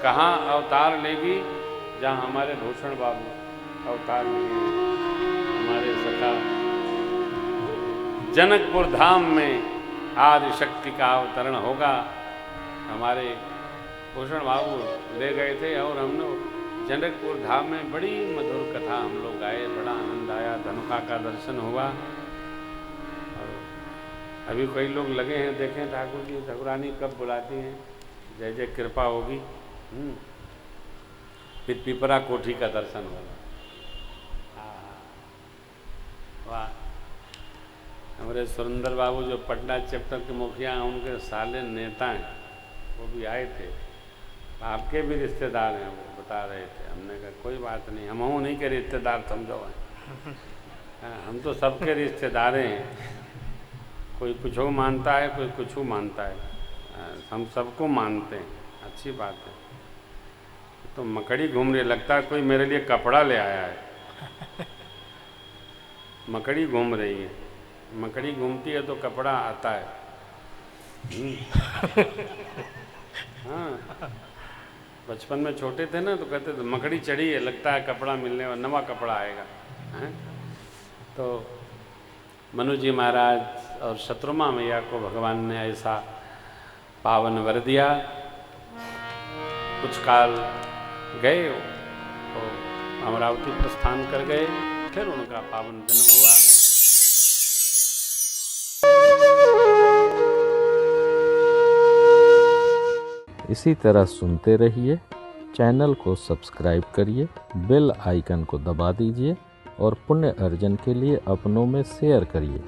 कहाँ अवतार लेगी? जहाँ हमारे भूषण बाबू अवतार लेंगे। हमारे सखा जनकपुर धाम में आदि शक्ति का अवतरण होगा। हमारे भूषण बाबू ले गए थे और हम लोग जनकपुर धाम में बड़ी मधुर कथा हम लोग गाए, बड़ा आनंद आया। धनुका का दर्शन हुआ। और अभी कई लोग लगे हैं, देखें ठाकुर जी ठाकुरानी कब बुलाती हैं, जय जय कृपा होगी। फिर पिपरा कोठी का दर्शन होगा। वाह, हमारे सुरेंद्र बाबू जो पटना चैप्टर के मुखिया हैं, उनके साले नेता हैं, वो भी आए थे। आपके भी रिश्तेदार हैं, वो बता रहे थे। हमने कहा कोई बात नहीं, हम उन्हीं के रिश्तेदार समझो हैं। हम तो सबके रिश्तेदार हैं। कोई कुछ मानता है, कोई कुछ मानता है, हम सबको मानते हैं। अच्छी बात है। तो मकड़ी घूम रही, लगता है कोई मेरे लिए कपड़ा ले आया है। मकड़ी घूम रही है। मकड़ी घूमती है तो कपड़ा आता है। हाँ, बचपन में छोटे थे ना तो कहते थे मकड़ी चढ़ी है, लगता है कपड़ा मिलने वाला, नवा कपड़ा आएगा। हैं? तो मनु जी महाराज और शत्रुमा मैया को भगवान ने ऐसा पावन वर दिया। कुछ काल गए तो अमरावती प्रस्थान कर गए। फिर उनका पावन जन्म हुआ। इसी तरह सुनते रहिए। चैनल को सब्सक्राइब करिए, बेल आइकन को दबा दीजिए और पुण्य अर्जन के लिए अपनों में शेयर करिए।